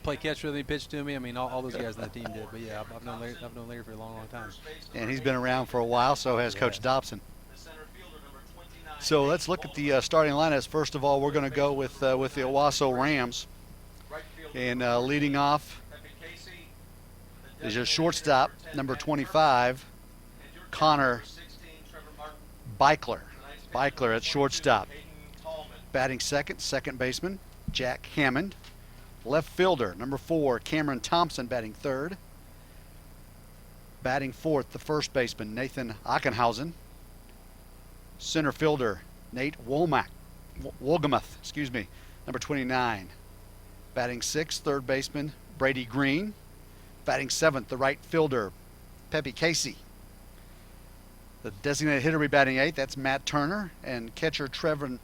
play catch with me, pitch to me. I mean, all those guys on the team did. But yeah, I've known Larry for a long, long time. And he's been around for a while, so has Coach Dobson. So let's look at the starting lineups. First of all, we're going to go with the Owasso Rams. And leading off is your shortstop, number 25, Connor Beichler. Beichler at shortstop. Batting second, second baseman, Jack Hammond. Left fielder, number 4, Cameron Thompson, batting third. Batting fourth, the first baseman, Nathan Achenhausen. Center fielder, Nate Wolgamuth, number 29. Batting sixth, third baseman, Brady Green. Batting seventh, the right fielder, Pepe Casey. The designated hitter will be batting eighth, that's Matt Turner. And catcher Trevor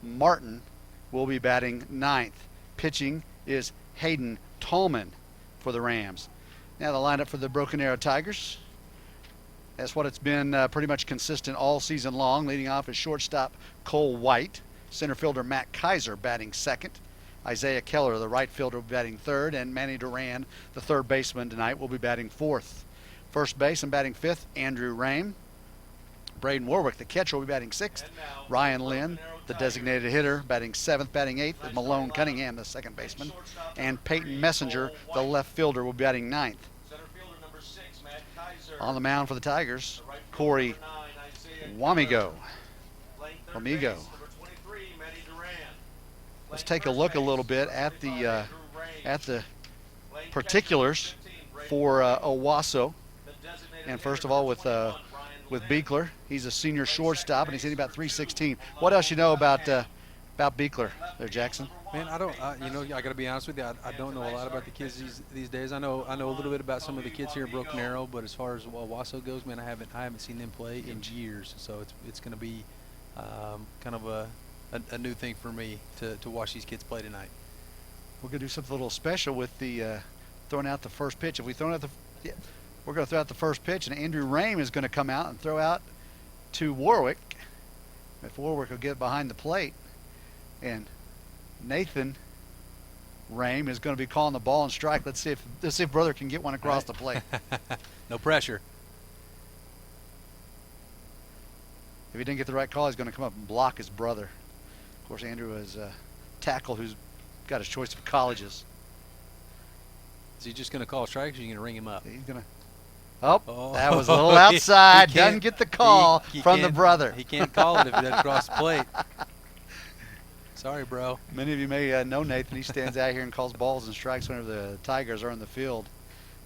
Martin will be batting ninth. Pitching is Hayden Tallman for the Rams. Now the lineup for the Broken Arrow Tigers. That's what it's been pretty much consistent all season long. Leading off is shortstop Cole White. Center fielder Matt Kaiser batting second. Isaiah Keller, the right fielder, will be batting third. And Manny Duran, the third baseman tonight, will be batting fourth. First base and batting fifth, Andrew Rame. Braden Warwick, the catcher, will be batting sixth. Ryan Lynn, the designated hitter, batting seventh. Batting eighth is Malone Cunningham, the second baseman. And Peyton Messenger, the left fielder, will be batting ninth. On the mound for the Tigers, Corey Wamigo. Let's take a look a little bit at the particulars for Owasso. And first of all, with Beekler, he's a senior shortstop and he's hitting about 316. What else you know about Beekler there, Jackson? Man, I don't. I got to be honest with you. I don't know a lot about the kids these days. I know a little bit about some of the kids here in Broken Arrow, but as far as Owasso goes, man, I haven't seen them play in years. So it's going to be kind of a new thing for me to watch these kids play tonight. We're going to do something a little special with the throwing out the first pitch. If we throw out we're going to throw out the first pitch, and Andrew Rame is going to come out and throw out to Warwick. If Warwick will get behind the plate, and Nathan Rame is going to be calling the ball and strike. Let's see if brother can get one across the plate. No pressure. If he didn't get the right call, he's going to come up and block his brother. Of course, Andrew is a tackle who's got his choice of colleges. Is he just going to call a strike, or are you going to ring him up? He's going to. Oh, that was a little outside. Doesn't get the call from the brother. He can't call it if he doesn't cross the plate. Sorry, bro. Many of you may know Nathan. He stands out here and calls balls and strikes whenever the Tigers are in the field.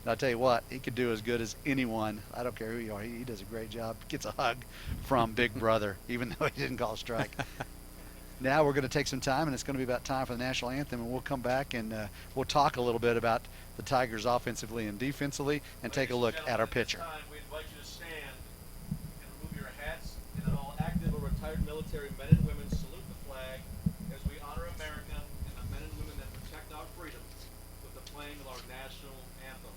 And I'll tell you what, he could do as good as anyone. I don't care who you are. He does a great job. Gets a hug from Big Brother, even though he didn't call a strike. Now we're going to take some time, and it's going to be about time for the national anthem, and we'll come back and we'll talk a little bit about the Tigers offensively and defensively and take a look at our pitcher. We invite you to stand and remove your hats, and then all active or retired military men and women salute the flag as we honor America and the men and women that protect our freedom with the playing of our national anthem.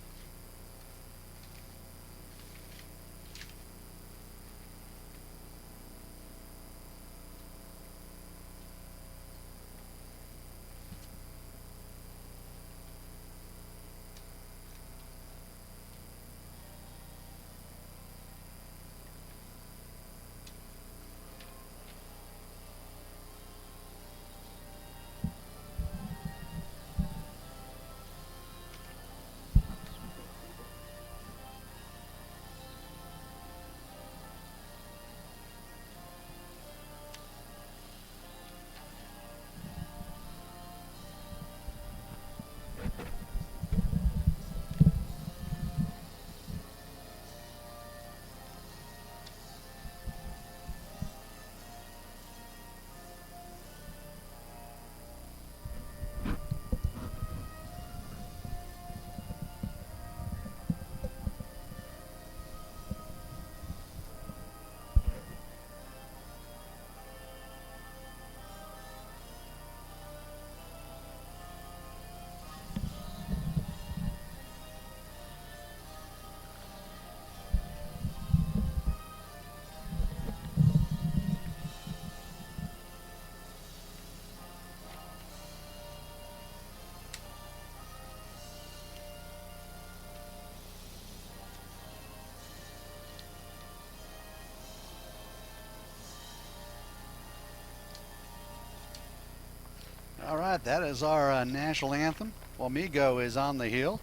right, that is our national anthem. Wamigo is on the hill.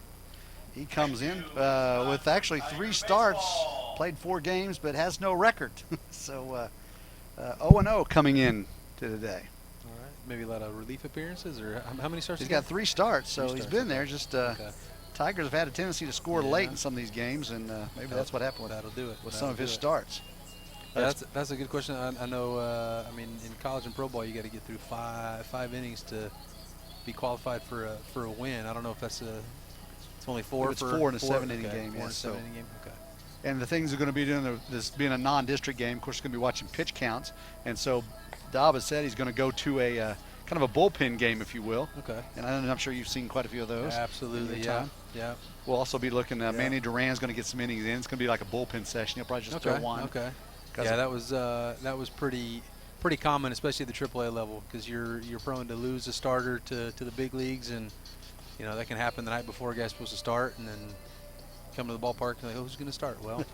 He comes in with actually 3 starts, played 4 games, but has no record. So 0-0 coming in to today. All right. Maybe a lot of relief appearances, or how many starts? He's again? got 3 starts, so 3 he's starts, been there. okay. Just Okay. Tigers have had a tendency to score Yeah. late in some of these games, and maybe that's what happened with, That'll do it. with some of That'll his do it. starts. Yeah, that's a good question. I know. I mean, in college and pro ball, you got to get through five innings to be qualified for a win. I don't know if that's it's only 4 It's for 4 in a 7 okay. inning game. 4 in a Yes, 7 so. inning game. Okay. And the things are going to be doing this being a non-district game. Of course, we're going to be watching pitch counts, and so Dobb has said he's going to go to a kind of a bullpen game, if you will. Okay. And I'm sure you've seen quite a few of those. Absolutely. in your Yeah. time. Yeah. We'll also be looking. Manny Duran's going to get some innings in. It's going to be like a bullpen session. He'll probably just throw one. Okay. 'Cause Yeah, that was pretty common, especially at the AAA level, because you're prone to lose a starter to the big leagues, and you know that can happen the night before a guy's supposed to start, and then come to the ballpark and like, oh, who's going to start? Well,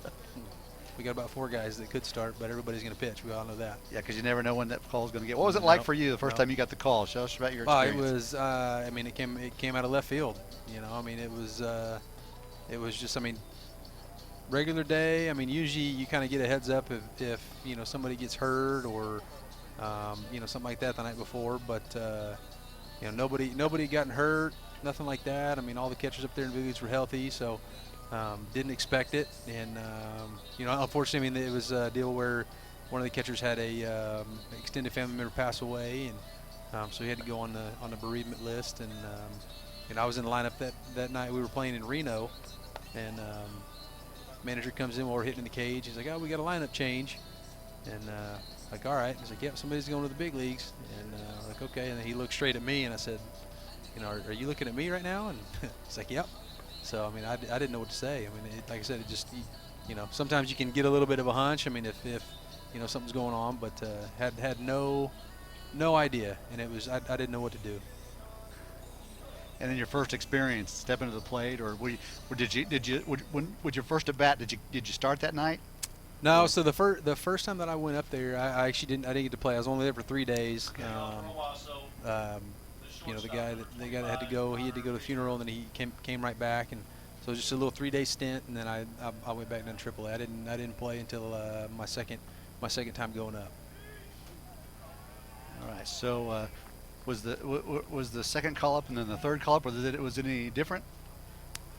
we got about 4 guys that could start, but everybody's going to pitch. We all know that. Yeah, because you never know when that call's going to get. What was it like No, for you the first no. time you got the call? Show us about your Well, experience. it was. I mean, it came out of left field. You know, I mean, it was just. I mean, regular day. I mean, usually you kind of get a heads up if you know somebody gets hurt or you know something like that the night before. But you know, nobody gotten hurt, nothing like that. I mean, all the catchers up there in the leagues were healthy, so didn't expect it. And you know, unfortunately, I mean, it was a deal where one of the catchers had a extended family member pass away, and so he had to go on the bereavement list. And I was in the lineup that night. We were playing in Reno, and manager comes in while we're hitting in the cage. He's like, "Oh, we got a lineup change," and like, "All right." He's like, "Yep, somebody's going to the big leagues," and like, "Okay." And then he looked straight at me, and I said, "You know, are you looking at me right now?" And he's like, "Yep." So I mean, I didn't know what to say. I mean, like I said, it just you know, sometimes you can get a little bit of a hunch. I mean, if you know something's going on, but had no idea, and it was I didn't know what to do. And then your first experience stepping to the plate, or would your first at bat? Did you start that night? No, so the first time that I went up there, I actually didn't get to play. I was only there for 3 days. You know, the guy that had to go, he had to go to the funeral, and then he came right back, and so it was just a little 3-day stint, and then I went back down to AAA. I didn't play until my second time going up. All right. So was the second call up and then the third call up, or was it any different?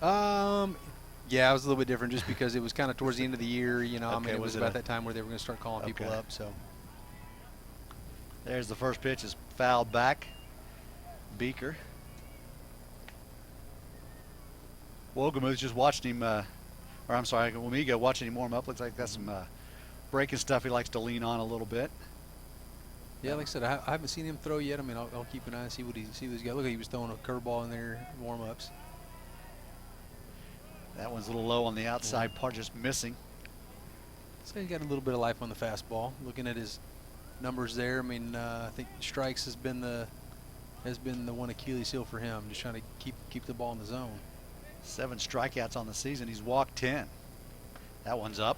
Yeah, it was a little bit different just because it was kind of towards the end of the year. You know, I Okay, mean, it was was it about a- that time where they were going to start calling people Okay. up. So There's the first pitch, is fouled back. Beaker. Wogamu's just watching him, or I'm sorry, Wamigo watching him warm up. Looks like that's some breaking stuff he likes to lean on a little bit. yeah, like I said, I haven't seen him throw yet. I mean, I'll keep an eye and see what he's got. Look, he was throwing a curveball in there warm-ups. That one's a little low on the outside part, just missing. So he's got a little bit of life on the fastball. Looking at his numbers there, I mean, I think strikes has been the one Achilles heel for him. Just trying to keep the ball in the zone. 7 strikeouts on the season. He's walked 10. That one's up.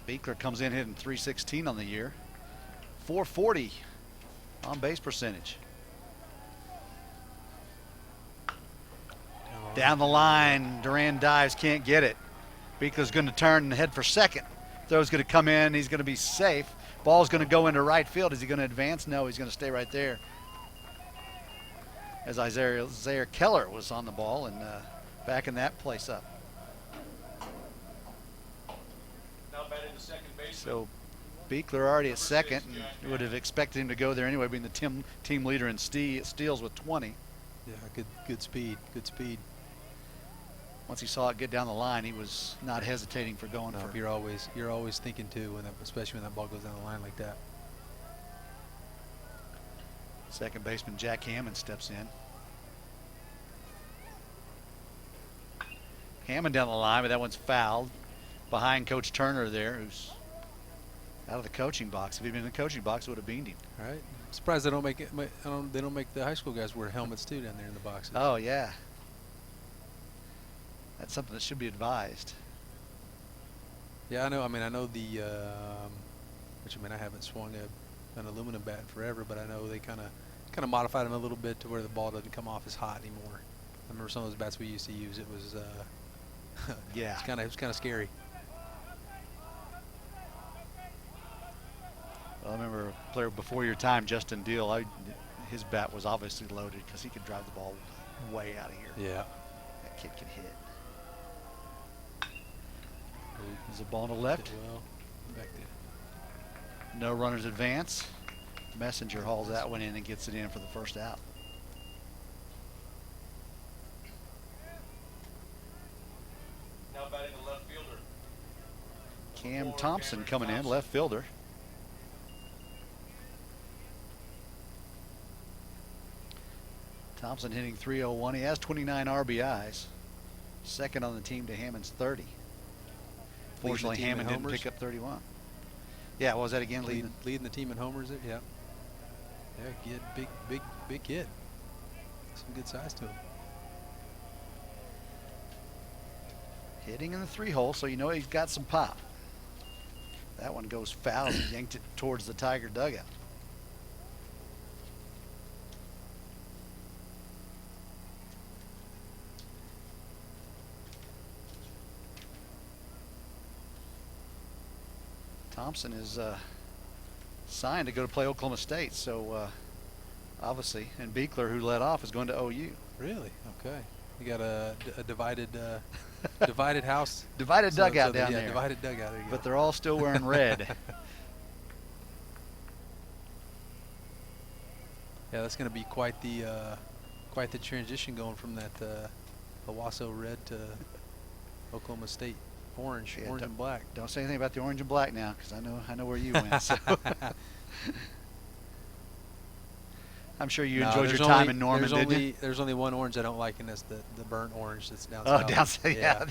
Beekler comes in hitting .316 on the year. .440 on base percentage. Down the line, Duran dives, can't get it. Beekler's going to turn and head for second. Throw's going to come in, he's going to be safe. Ball's going to go into right field. Is he going to advance? No, he's going to stay right there. As Isaiah Keller was on the ball and backing that place up. Now batting the second baseman. So Beekler already at second, and you would have expected him to go there anyway, being the team leader in steals with 20. Yeah, good speed. Once he saw it get down the line, he was not hesitating for going No, for. you're always thinking too, especially when that ball goes down the line like that. Second baseman Jack Hammond steps in. Hammond down the line, but that one's fouled. Behind Coach Turner there, who's out of the coaching box. If he'd been in the coaching box, it would have beamed him. All right. Surprised they don't make it. They don't make the high school guys wear helmets too down there in the boxes. Oh, yeah. That's something that should be advised. Yeah, I know. I mean, I know the, which I mean, I haven't swung an aluminum bat in forever, but I know they kind of modified them a little bit to where the ball doesn't come off as hot anymore. I remember some of those bats we used to use. It was, Yeah. it was kind of scary. Well, I remember a player before your time, Justin Deal. His bat was obviously loaded because he could drive the ball way out of here. Yeah. That kid can hit. There's a ball to left. Well, back there. No runners advance. Messenger hauls that one in and gets it in for the first out. Now batting the left fielder. Cam Thompson coming in, left fielder. Thompson hitting .301. He has 29 RBIs. Second on the team to Hammond's 30. Fortunately, team in Hammond didn't homers? pick up 31. Yeah, what was that again? Leading the team in homers there? Yeah. Yeah, kid, big kid. Some good size to him. Hitting in the 3-hole, so you know he's got some pop. That one goes foul. He yanked it towards the Tiger dugout. Thompson is signed to go to play Oklahoma State, so obviously, and Beekler, who led off, is going to OU. Really? Okay. You got a divided divided house. Divided dugout down yeah, there. Divided dugout. There you But go. they're all still wearing red. Yeah, that's going to be quite the transition going from that Owasso red to Oklahoma State orange, Yeah, orange and black. Don't say anything about the orange and black now, because I know where you went. So. I'm sure you enjoyed your time in Norman, didn't you? There's only one orange I don't like, and that's the burnt orange that's down Oh, south. down south. Yeah,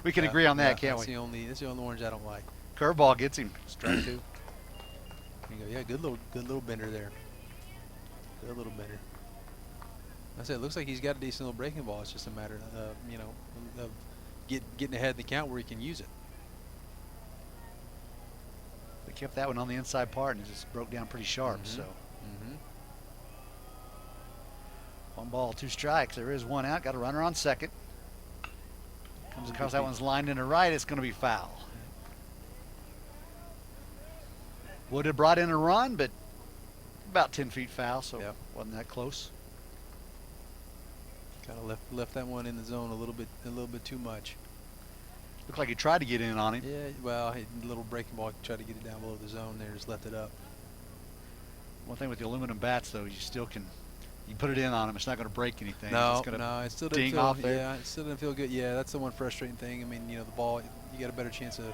we can agree on that, can't that's we? That's the only orange I don't like. Curveball gets him. Strike two. There you go. Yeah, good little bender there. Good little bender. I said it looks like he's got a decent little breaking ball. It's just a matter of of getting ahead in the count where he can use it. They kept that one on the inside part and it just broke down pretty sharp. So Mm-hmm. 1 ball, 2 strikes. There is 1 out. Got a runner on second. Comes across, that one's lined into right. It's going to be foul. Would have brought in a run, but about 10 feet foul, so Yep. wasn't that close. Kind of left that one in the zone a little bit too much. Looked like he tried to get in on him. Yeah, well, a little breaking ball, tried to get it down below the zone there, just left it up. One thing with the aluminum bats, though, you still can, you put it in on him, it's not going to break anything. No, it's gonna it still ding didn't feel. off there. Yeah, it still didn't feel good. Yeah, that's the one frustrating thing. I mean, the ball, you got a better chance of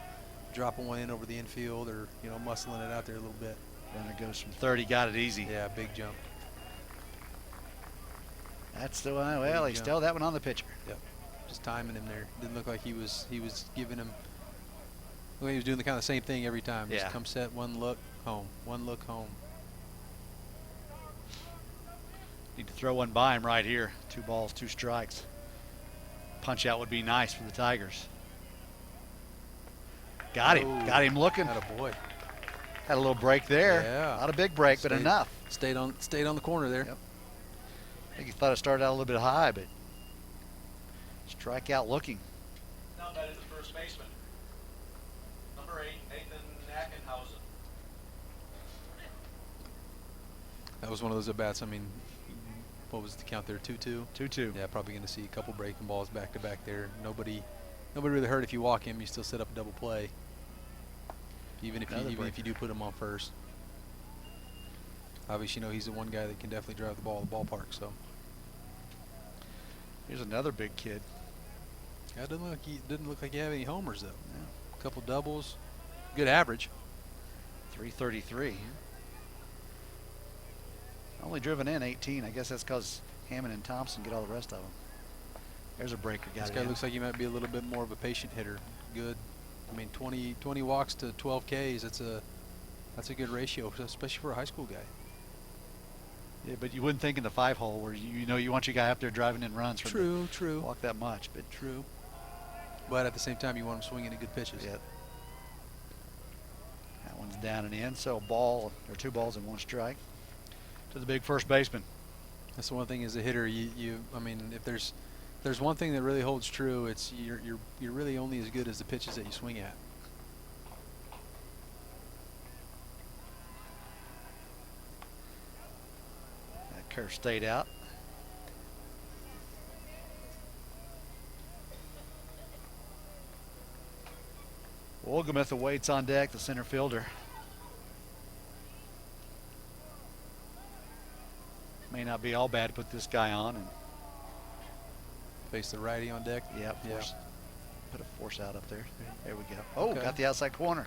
dropping one in over the infield or muscling it out there a little bit. Runner goes from 30, got it easy. Yeah, big jump. That's the one. Well, he jump. still that one on the pitcher. Yep, just timing him there. Didn't look like he was giving him. Well, he was doing the kind of same thing every time. Just Yeah. come set, one look, home. One look, home. Need to throw one by him right here. 2 balls, 2 strikes. Punch out would be nice for the Tigers. Got him. Oh, Got him looking. Attaboy. Had a little break there. Yeah. Not a big break, but enough. Stayed on the corner there. Yep. I think he thought it started out a little bit high, but strike out looking. Now batting the first baseman. Number 8, Nathan Ackenhausen. That was one of those at bats. I mean, what was the count there? 2-2. 2-2. Yeah, probably going to see a couple breaking balls back to back there. Nobody really hurt if you walk him. You still set up a double play. Even if you do put him on first. Obviously, he's the one guy that can definitely drive the ball to the ballpark. So Here's another big kid. yeah, it didn't look like he had any homers though. Yeah. A couple doubles, good average. 333. Only driven in 18. I guess that's because Hammond and Thompson get all the rest of them. There's a breaker. This guy looks like he might be a little bit more of a patient hitter. Good. I mean, 20 walks to 12 Ks. That's a good ratio, especially for a high school guy. Yeah, but you wouldn't think in the 5-hole where you want your guy up there driving in runs for True. walk that much, but True. But at the same time, you want him swinging at good pitches. yeah. down and in. So a ball or 2 balls and 1 strike to the big first baseman. That's the one thing as a hitter. I mean, if there's one thing that really holds true, it's you're really only as good as the pitches that you swing at. That curve stayed out. Wolgamuth awaits on deck, the center fielder. May not be all bad to put this guy on and Face the righty on deck. yeah, Yeah. Put a force out up there. There we go. Oh, Okay. got the outside corner.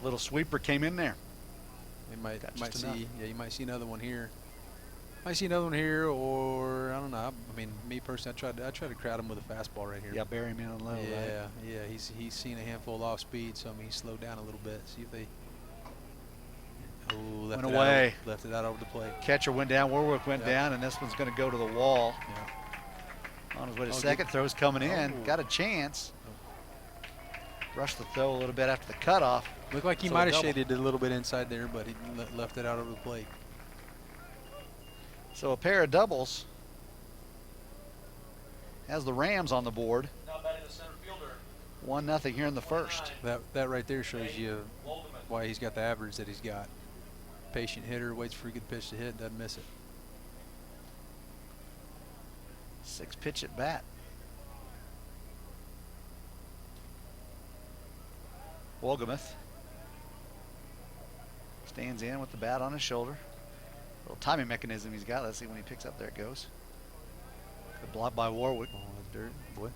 Little sweeper came in there. You might Got might just see enough. you might see another one here. Might see another one here, or I don't know. I mean, me personally, I tried to crowd him with a fastball right here. Yeah, bury him in on low, right? Yeah. He's seen a handful of off speed, so I mean, he slowed down a little bit. See if they. Oh, left Went it away. Out, left it out over the plate. Catcher went down, Warwick went Yep. down, and this one's going to go to the wall. Yeah. On his way to Oh, second, good. throw's coming in. Oh. Got a chance. Rushed the throw a little bit after the cutoff. Looked like he So a might have double. shaded it a little bit inside there, but he left it out over the plate. So a pair of doubles. Has the Rams on the board. Now batting the center fielder, 1-0 here in the first. That right there shows you Wolgamuth. why he's got the average that he's got. Patient hitter, waits for a good pitch to hit, doesn't miss it. 6 pitch at bat. Wolgamuth stands in with the bat on his shoulder. Little timing mechanism he's got. Let's see when he picks up. There it goes. Good block by Warwick. Ball in the dirt, boy.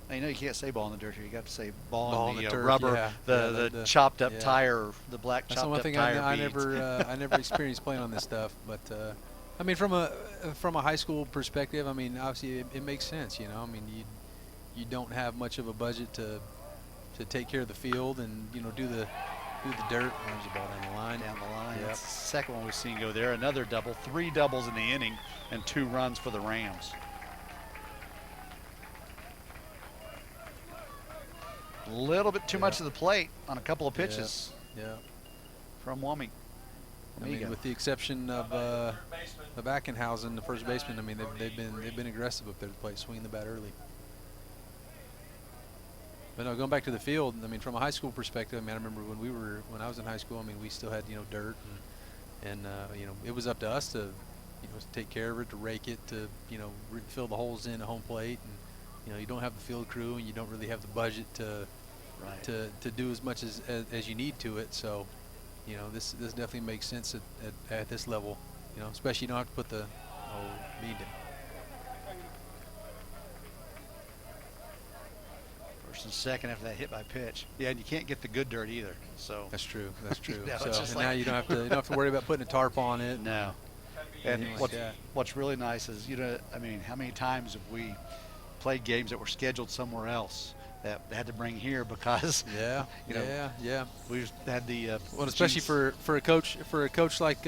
Now, you know you can't say ball in the dirt here. You got to say ball, Ball in in the, the turf, rub-er, yeah. the Yeah, the chopped up yeah. tire, the black That's the chopped one up thing tire I beads. never experienced playing on this stuff. But I mean, from a high school perspective, I mean, obviously it makes sense. You know, I mean, you don't have much of a budget to take care of the field and do the dirt. There's the ball down the line. Down the line. Yep. That's the second one we've seen go there. Another double. 3 doubles in the inning and 2 runs for the Rams. A little bit too much Yeah. of the plate on a couple of pitches Yeah. from Woming. I mean, with the exception of Ackenhausen, the first baseman, I mean, they've been aggressive up there at the plate, swinging the bat early. But no, going back to the field, I mean, from a high school perspective, I mean, I remember when I was in high school, I mean, we still had dirt, and it was up to us to to take care of it, to rake it, to fill the holes in a home plate, and you don't have the field crew, and you don't really have the budget to do as much as you need to it. So, this definitely makes sense at this level, especially you don't have to put the bead in. First and second after that hit by pitch. Yeah, and you can't get the good dirt either. So That's true. That's true. No, it's So just and like- now you don't have to worry about putting a tarp on it. no. Anything And like what's, that. what's really nice is, I mean, how many times have we played games that were scheduled somewhere else that had to bring here because Yeah. you know, Yeah. we've had the Well, especially genes. for a coach like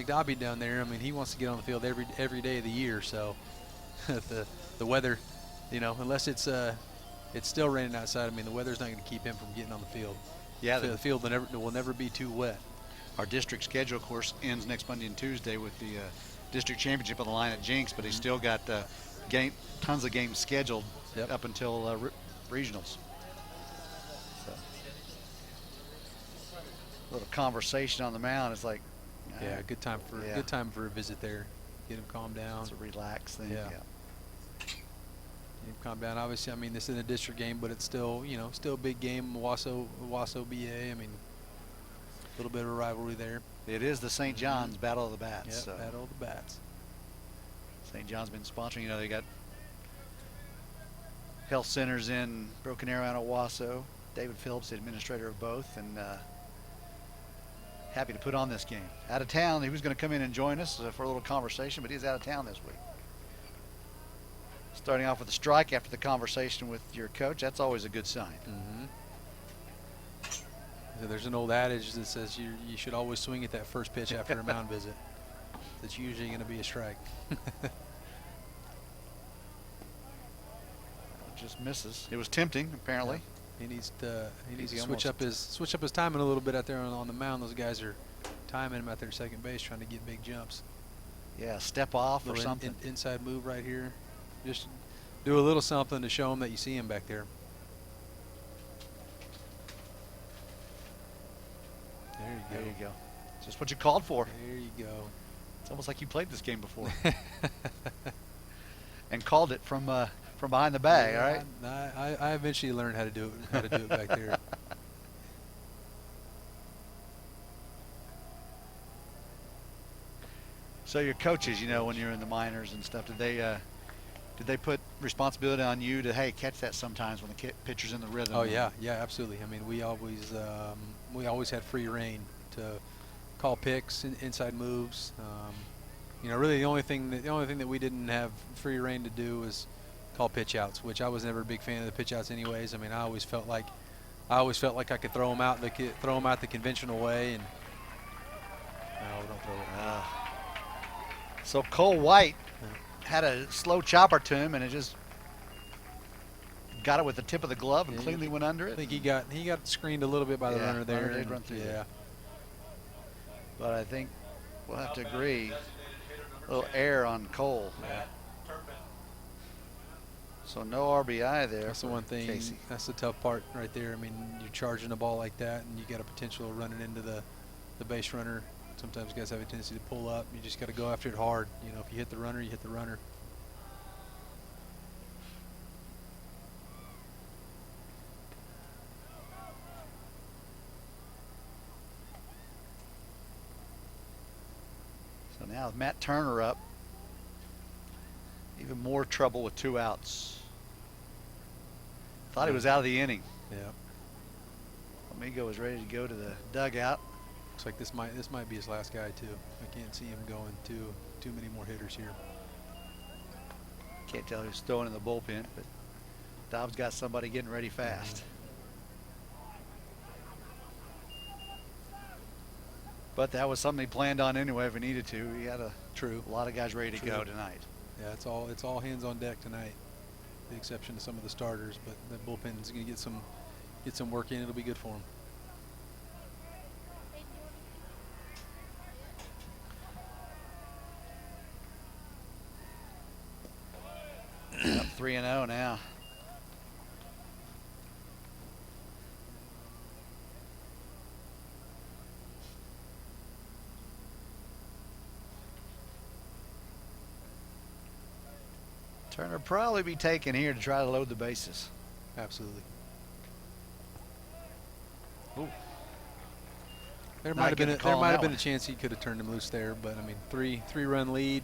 Dobby down there. I mean, he wants to get on the field every day of the year. So the weather, unless it's still raining outside. I mean, the weather's not going to keep him from getting on the field. Yeah, the field will never be too wet. our district schedule, of course, ends next Monday and Tuesday with the district championship on the line at Jinx, but he's still got tons of games scheduled Yep. up until regionals. So, a little conversation on the mound. It's like, Yeah, good time for a visit there. Get him calmed down. it's a relaxed thing. Yeah. Get him calmed down. Obviously, I mean, this is a district game, but it's still still a big game. Owasso BA. I mean, a little bit of a rivalry there. It is the St. John's Battle of the Bats. Yeah, So battle of the bats. St. John's been sponsoring. They got health centers in Broken Arrow and Owasso. David Phillips, the administrator of both, and happy to put on this game. Out of town, he was going to come in and join us for a little conversation, but he's out of town this week. Starting off with a strike after the conversation with your coach, that's always a good sign. Mm-hmm. So there's an old adage that says you should always swing at that first pitch after a mound visit. That's usually going to be a strike. Just misses. It was tempting, apparently. He needs to He switch up his timing a little bit out there on the mound. Those guys are timing him out there second base, trying to get big jumps. Yeah, step off or Little something. Inside move right here. Just do a little something to show him that you see him back there. There you go. There you go. Just what you called for. There you go. It's almost like you played this game before. And called it from behind the bag, all right? I eventually learned how to do it back there. So your coaches, you know, when you're in the minors and stuff, did they put responsibility on you to, hey, catch that sometimes when the pitcher's in the rhythm? Oh yeah, absolutely. I mean, we always had free reign to call picks, inside moves. You know, really the only thing that we didn't have free reign to do was call pitch outs, which I was never a big fan of the pitch outs anyways. I mean, I always felt like I could throw them out the conventional way, and no, don't throw it. So Cole White had a slow chopper to him, and it just got it with the tip of the glove and cleanly went under it. I think he got screened a little bit by the runner there. Runner did run through there. But I think we'll have to agree, a little error on Cole. Yeah. So no RBI there. That's the one thing. Casey. That's the tough part right there. I mean, you're charging a ball like that, and you got a potential of running into the base runner. Sometimes guys have a tendency to pull up. You just got to go after it hard. You know, if you hit the runner, you hit the runner. So now with Matt Turner up, even more trouble with 2 outs. Thought he was out of the inning. Yeah. Amigo was ready to go to the dugout. Looks like this might be his last guy too. I can't see him going too many more hitters here. Can't tell who's throwing in the bullpen, but Dobbs got somebody getting ready fast. But that was something he planned on anyway if he needed to. He had a lot of guys ready to go tonight. Yeah, it's all hands on deck tonight, with the exception of some of the starters. But the bullpen's going to get some work in. It'll be good for him. Up 3-0 now. Turner probably be taken here to try to load the bases. Absolutely. Ooh. There Not might have been getting a call on that been one. a chance he could have turned him loose there, but I mean, three-run lead.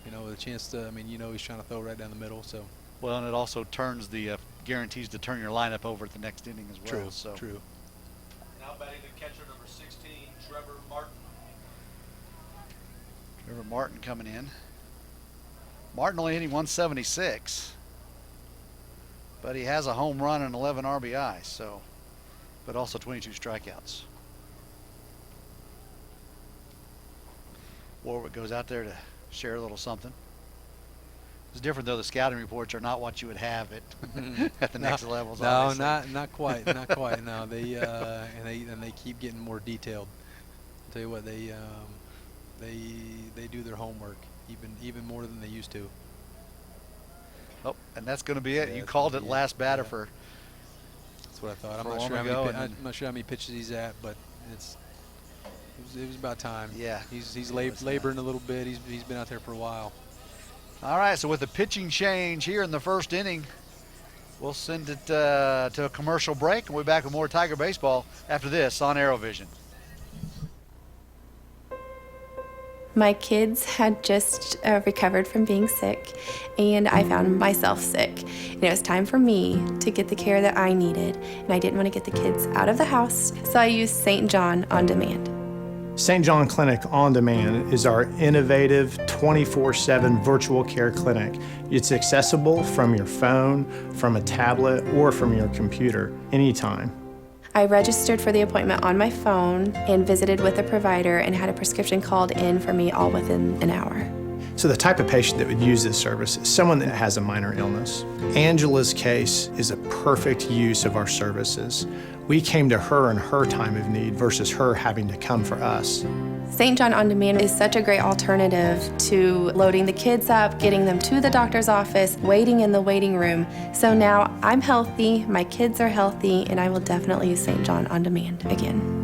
You know, with a chance to. I mean, you know, he's trying to throw right down the middle. So. Well, and it also turns the guarantees to turn your lineup over at the next inning as well. True. So. True. Now batting the catcher, number 16, Trevor Martin. Trevor Martin coming in. Martin only hitting 176, but he has a home run and 11 RBI. So, but also 22 strikeouts. Warwick goes out there to share a little something. It's different though. The scouting reports are not what you would have at the next levels. No, obviously. not quite, not quite. No, they and they keep getting more detailed. I'll tell you what, they do their homework even more than they used to. Oh, and that's going to be it. Yeah, You that's called gonna it be last batter yeah. for. That's what I thought. For I'm Owasso, not sure how many pitches he's at, but it was about time. Yeah. He's laboring a little bit. He's been out there for a while. All right, so with the pitching change here in the first inning, we'll send it to a commercial break, and we'll be back with more Tiger Baseball after this on AeroVision. My kids had just recovered from being sick, and I found myself sick. And it was time for me to get the care that I needed, and I didn't want to get the kids out of the house, so I used St. John On Demand. St. John Clinic On Demand is our innovative 24/7 virtual care clinic. It's accessible from your phone, from a tablet, or from your computer anytime. I registered for the appointment on my phone and visited with a provider and had a prescription called in for me all within an hour. So the type of patient that would use this service is someone that has a minor illness. Angela's case is a perfect use of our services. We came to her in her time of need versus her having to come for us. St. John On Demand is such a great alternative to loading the kids up, getting them to the doctor's office, waiting in the waiting room. So now I'm healthy, my kids are healthy, and I will definitely use St. John On Demand again.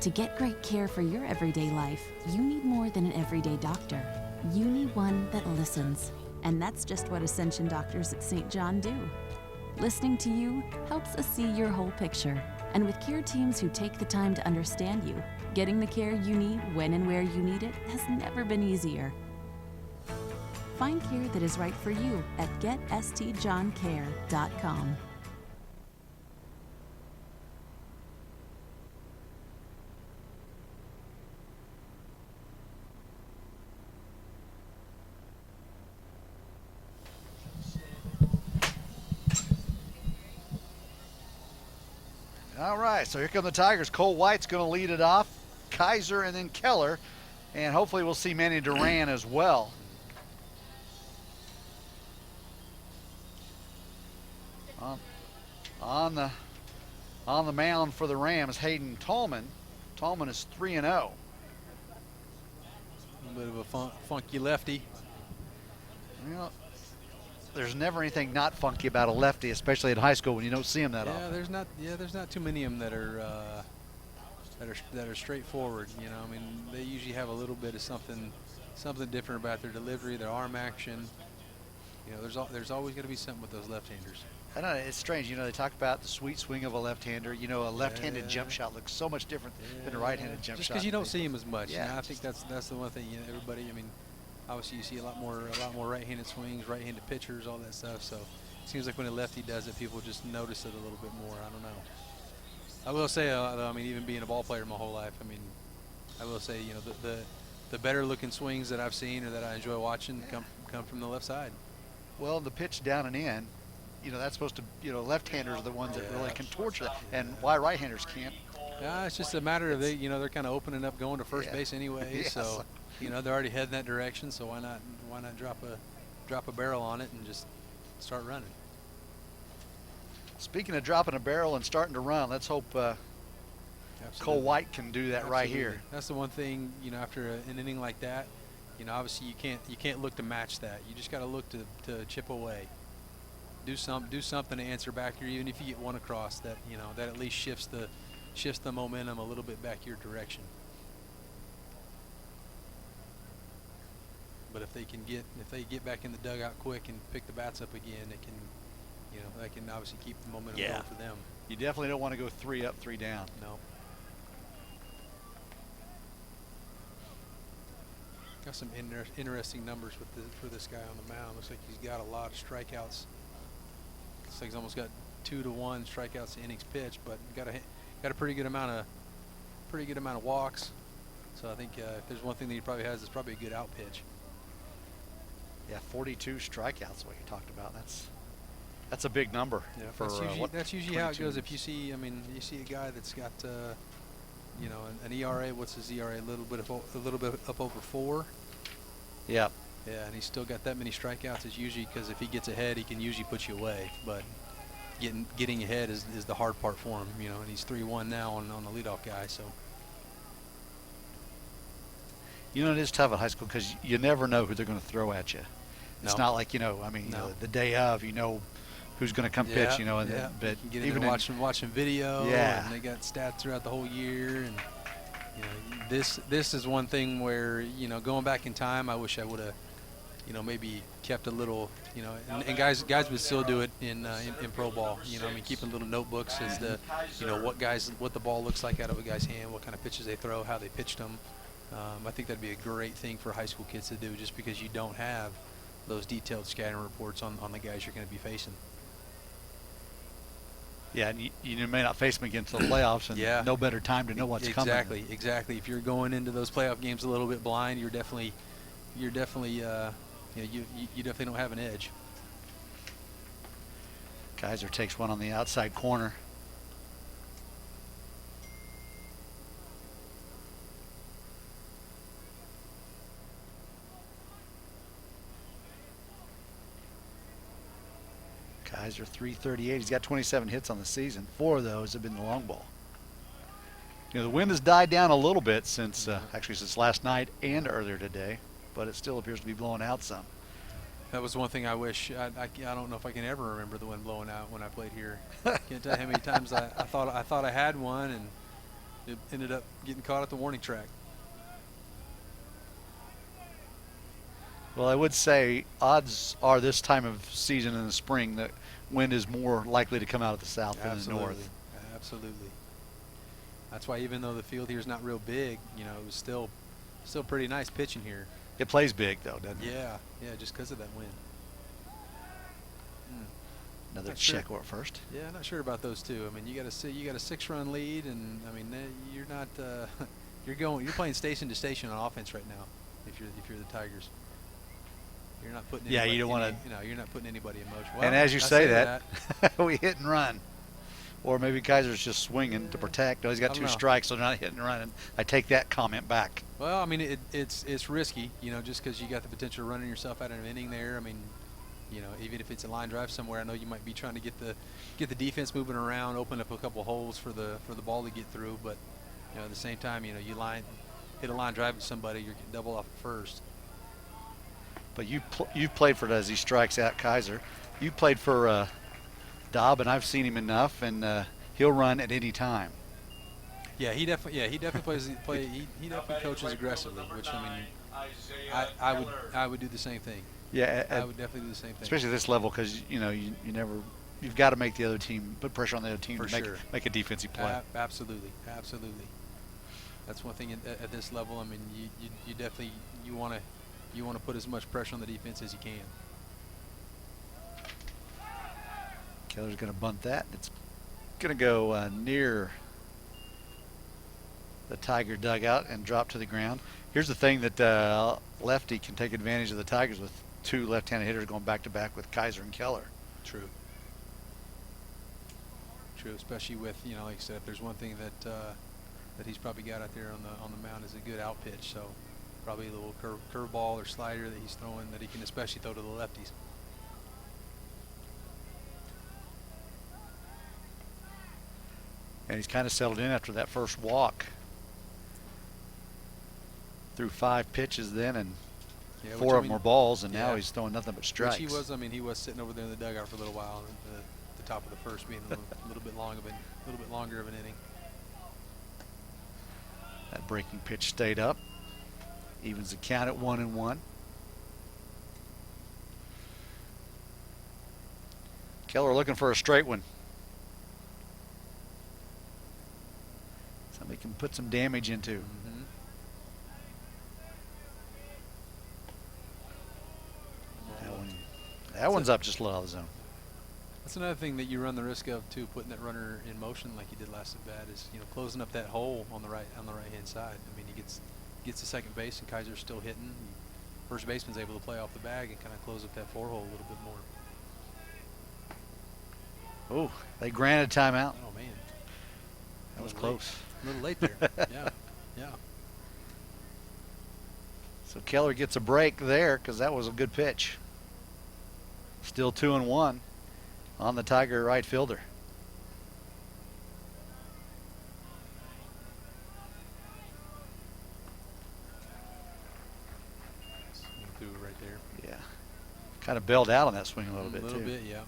To get great care for your everyday life, you need more than an everyday doctor. You need one that listens. And that's just what Ascension doctors at St. John do. Listening to you helps us see your whole picture. And with care teams who take the time to understand you, getting the care you need when and where you need it has never been easier. Find care that is right for you at getstjohncare.com. All right, so here come the Tigers. Cole White's going to lead it off. Kaiser and then Keller. And hopefully we'll see Manny Duran as well. On the mound for the Rams, Hayden Tallman. Tallman is 3-0. A little bit of a funky lefty. You know, there's never anything not funky about a lefty, especially in high school when you don't see him that often. There's not too many of them that are straightforward. You know, I mean, they usually have a little bit of something different about their delivery, their arm action. You know, there's always going to be something with those left-handers. I don't know, it's strange. You know, they talk about the sweet swing of a left-hander. You know, a left-handed jump shot looks so much different than a right-handed jump shot. Just because you don't see him as much. Yeah. You know, I think that's the one thing. You know, everybody. I mean, obviously you see a lot more right-handed swings, right-handed pitchers, all that stuff. So it seems like when a lefty does it, people just notice it a little bit more. I don't know. I will say, though, I mean, even being a ball player my whole life, I mean, I will say, you know, the better-looking swings that I've seen or that I enjoy watching come from the left side. Well, the pitch down and in, you know, that's supposed to, you know, left-handers are the ones that really can torture that, and why right-handers can't. Yeah, it's just a matter of they're kind of opening up, going to first base anyway. Yes. So, you know, they're already heading that direction. So why not drop a barrel on it and just start running? Speaking of dropping a barrel and starting to run, let's hope Cole White can do that right here. That's the one thing, you know, after an inning like that, you know, obviously you can't look to match that. You just got to look to chip away. Do something to answer back here, even if you get one across. That, you know, that at least shifts the momentum a little bit back your direction. But if they get back in the dugout quick and pick the bats up again, it can, you know, that can obviously keep the momentum going for them. You definitely don't want to go 3 up, 3 down. No. Got some interesting numbers for this guy on the mound. Looks like he's got a lot of strikeouts. Looks like he's almost got 2-to-1 strikeouts to innings pitched, but got a pretty good amount of walks. So I think if there's one thing that he probably has, it's probably a good out pitch. Yeah, 42 strikeouts. What you talked about. That's a big number. Yeah, for that's usually how it 22 goes. If you see, I mean, you see a guy that's got, you know, an ERA. What's his ERA? A little bit up over 4. Yeah. Yeah, and he's still got that many strikeouts. Is usually because if he gets ahead, he can usually put you away. But getting ahead is the hard part for him, you know. And he's 3-1 now on the leadoff guy. So. You know, it is tough at high school because you never know who they're going to throw at you. It's not like, you know, I mean, you know, the day of, you know who's going to come pitch, you know. And but you get even watching video. Yeah. And they got stats throughout the whole year, and you know, this is one thing where, you know, going back in time, I wish I would have, you know, maybe kept a little, you know, and guys would still do it in pro ball. You know, I mean, keeping little notebooks as to, you know, what the ball looks like out of a guy's hand, what kind of pitches they throw, how they pitched them. I think that'd be a great thing for high school kids to do, just because you don't have those detailed scouting reports on the guys you're going to be facing. Yeah, and you may not face them again until the playoffs, and no better time to know what's coming. Exactly. If you're going into those playoff games a little bit blind, you definitely don't have an edge. Kaiser takes one on the outside corner. Kaiser 338. He's got 27 hits on the season. 4 of those have been the long ball. You know, the wind has died down a little bit since since last night and earlier today, but it still appears to be blowing out some. That was one thing I wish. I don't know if I can ever remember the wind blowing out when I played here. Can't tell you how many times I thought I had one, and it ended up getting caught at the warning track. Well, I would say odds are this time of season in the spring that wind is more likely to come out of the south than the north. Absolutely. That's why even though the field here is not real big, you know, it was still pretty nice pitching here. It plays big though, doesn't it? Yeah, just because of that wind. Another check or first. Yeah, not sure about those two. I mean, you got a 6-run lead, and I mean, you're not you're playing station to station on offense right now. If you're the Tigers. You're not putting you don't want to. You know, you're not putting anybody in motion. Well, and as you say that, we hit and run. Or maybe Kaiser's just swinging to protect. No, he's got I don't two know. strikes, so they're not hitting and running. I take that comment back. Well, I mean, it's risky, you know, just because you got the potential of running yourself out of an inning there. I mean, you know, even if it's a line drive somewhere, I know you might be trying to get the defense moving around, open up a couple holes for the ball to get through. But you know, at the same time, you know, hit a line drive to somebody, you're getting double off at first. But you've played for it as he strikes out Kaiser. You played for Dobb, and I've seen him enough, and he'll run at any time. Yeah, he definitely he definitely coaches aggressively, which I mean, I would do the same thing. Yeah, I would definitely do the same thing. especially at this level, because you know you've got to make the other team put pressure on the other team For to sure. make a defensive play. Absolutely. That's one thing at this level. I mean, you definitely you want to put as much pressure on the defense as you can. Keller's going to bunt that. It's going to go near the Tiger dugout and drop to the ground. Here's the thing that lefty can take advantage of the Tigers with two left-handed hitters going back-to-back with Kaiser and Keller. True, especially with, you know, like I said, if there's one thing that he's probably got out there on the mound is a good out pitch. So probably a little curveball or slider that he's throwing that he can especially throw to the lefties. And he's kind of settled in after that first walk. Threw 5 pitches then, and Yeah, 4 of them were balls, and now yeah. he's throwing nothing but strikes. Which he was sitting over there in the dugout for a little while. The top of the first being a little bit longer of an inning. That breaking pitch stayed up. Evens the count at 1-1. Keller looking for a straight one. Somebody can put some damage into. Mm-hmm. That one's up just a little out of the zone. That's another thing that you run the risk of too, putting that runner in motion like you did last at bat, is, you know, closing up that hole on the right hand side. I mean, he gets to second base and Kaiser's still hitting. First baseman's able to play off the bag and kind of close up that 4 hole a little bit more. Oh, they granted timeout. Oh man, That was close. A little late there. yeah. So Keller gets a break there because that was a good pitch. Still 2-1 on the Tiger right fielder. Threw it right there. Yeah. Kind of bailed out on that swing a little bit, A little too. bit, yeah.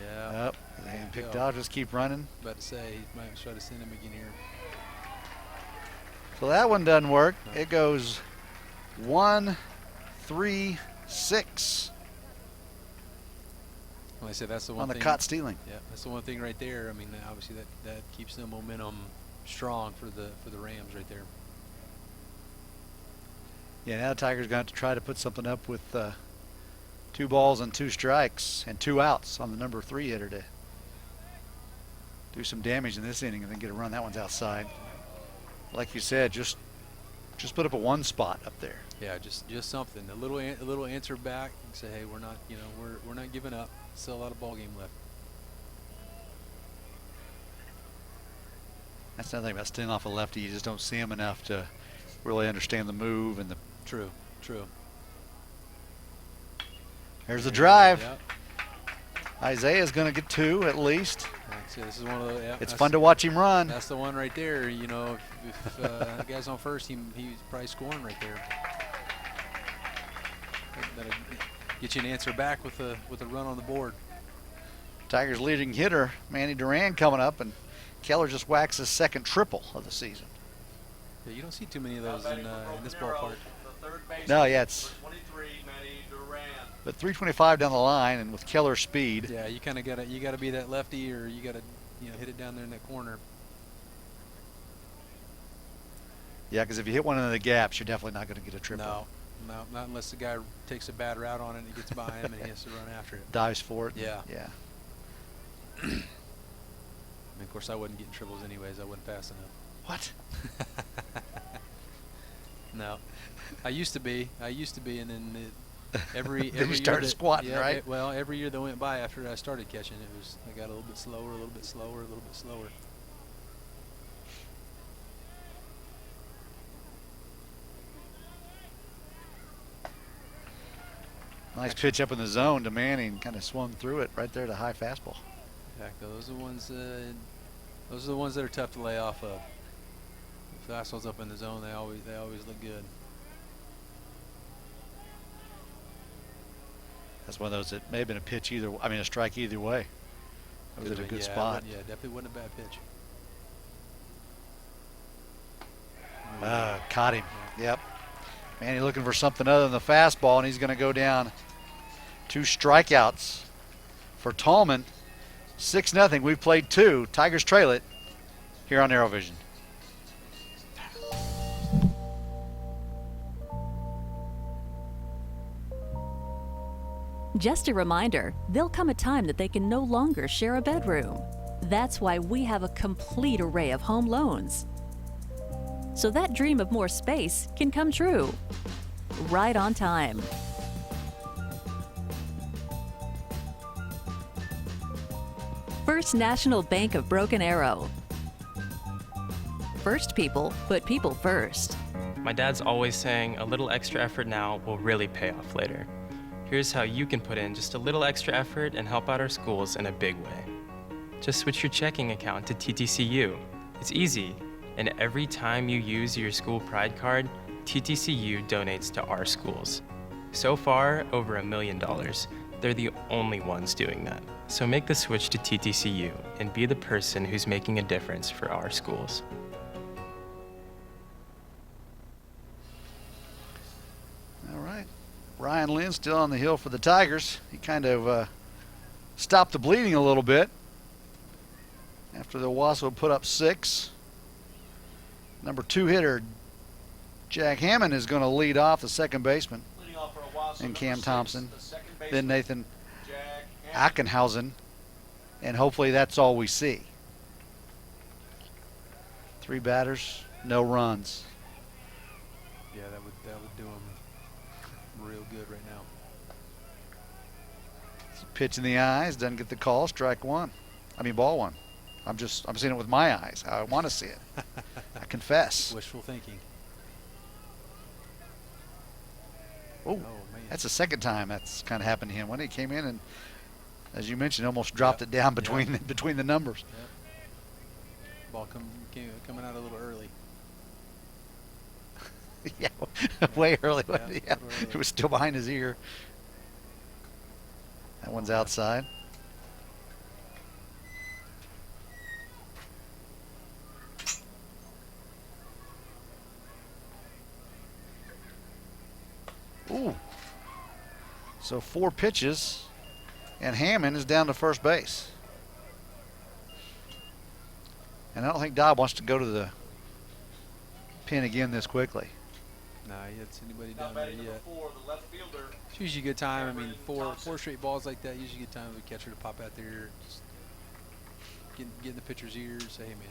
Yeah. Up. And picked out. Just keep running. About to say, he might try to send him again here. So that one doesn't work. It goes 1, 3, 6 Like I said, that's the one on the thing. caught stealing. Yeah, that's the one thing right there. I mean, obviously that keeps the momentum strong for the Rams right there. Yeah, now the Tigers going to have to try to put something up with 2 balls and 2 strikes and 2 outs on the number 3 hitter to do some damage in this inning and then get a run. That one's outside. Like you said, just put up a 1 spot up there. Yeah, just something, a little answer back and say, hey, we're not, you know, we're not giving up. Still a lot of ball game left. That's another thing about staying off a lefty. You just don't see him enough to really understand the move and the. True. There's the drive. Yep. Isaiah's going to get 2 at least. Like I said, this is one of the. Yeah, It's fun to watch him run. That's the one right there. You know, if the guy's on first, he's probably scoring right there. That'll get you an answer back with a run on the board. Tigers' leading hitter, Manny Duran, coming up, and Keller just whacks his 2nd triple of the season. Yeah, you don't see too many of those in this ballpark. No, yeah, it's. 23, Manny Duran. But 325 down the line, and with Keller's speed. Yeah, you kind of gotta be that lefty, or you gotta, you know, hit it down there in that corner. Yeah, because if you hit one into the gaps, you're definitely not going to get a triple. No, not unless the guy takes a bad route on it and he gets by him and he has to run after it. Dives for it. Yeah. Yeah. of course, I wasn't getting triples anyways. I wasn't fast enough. What? No, I used to be, and then every Then you year started that- squatting, yeah, right? well, every year that went by after I started catching, I got a little bit slower, a little bit slower, a little bit slower. Nice pitch up in the zone to Manning. Kind of swung through it right there to high fastball. Exactly. Those are the ones. Those are the ones that are tough to lay off of. The fastballs up in the zone, they always look good. That's one of those that may have been a pitch either. I mean, a strike either way. It was at a Could've been- good yeah, spot. Yeah, definitely wasn't a bad pitch. Caught him. Yep. Manny looking for something other than the fastball, and he's going to go down. 2 strikeouts for Tallman. 6-0. We've played 2. Tigers trail it here on AeroVision. Just a reminder, there'll come a time that they can no longer share a bedroom. That's why we have a complete array of home loans. So that dream of more space can come true. Right on time. First National Bank of Broken Arrow. First people put people first. My dad's always saying a little extra effort now will really pay off later. Here's how you can put in just a little extra effort and help out our schools in a big way. Just switch your checking account to TTCU. It's easy, and every time you use your school pride card, TTCU donates to our schools. So far, over $1 million. They're the only ones doing that. So make the switch to TTCU and be the person who's making a difference for our schools. All right. Ryan Lynn still on the hill for the Tigers. He kind of stopped the bleeding a little bit after the Owasso put up 6. Number 2 hitter Jack Hammond is going to lead off, the second baseman, Leading off for Owasso, and number Cam 6, Thompson. the second Then baseman, Nathan Jack Hammond. Ackenhausen, and hopefully that's all we see. 3 batters, no runs. Yeah, that would do him real good right now. Pitch in the eyes, doesn't get the call, strike 1. I mean ball 1. I'm seeing it with my eyes. I want to see it. I confess. Wishful thinking. Oh, man. that's the second time that's kind of happened to him. When he came in and, as you mentioned, almost dropped it down between between the numbers. Yep. Ball coming out a little early. Yeah, way early. Yeah, Yeah, a little early. it was still behind his ear. That one's outside. Ooh. So 4 pitches, and Hammond is down to first base. And I don't think Dobb wants to go to the pin again this quickly. Nah, he hasn't seen anybody Now down there batting number yet. 4, the left fielder. It's usually a good time. I mean, Cameron four Thompson. straight balls like that, usually a good time for the catcher to pop out there, just get in the pitcher's ears, say, hey man,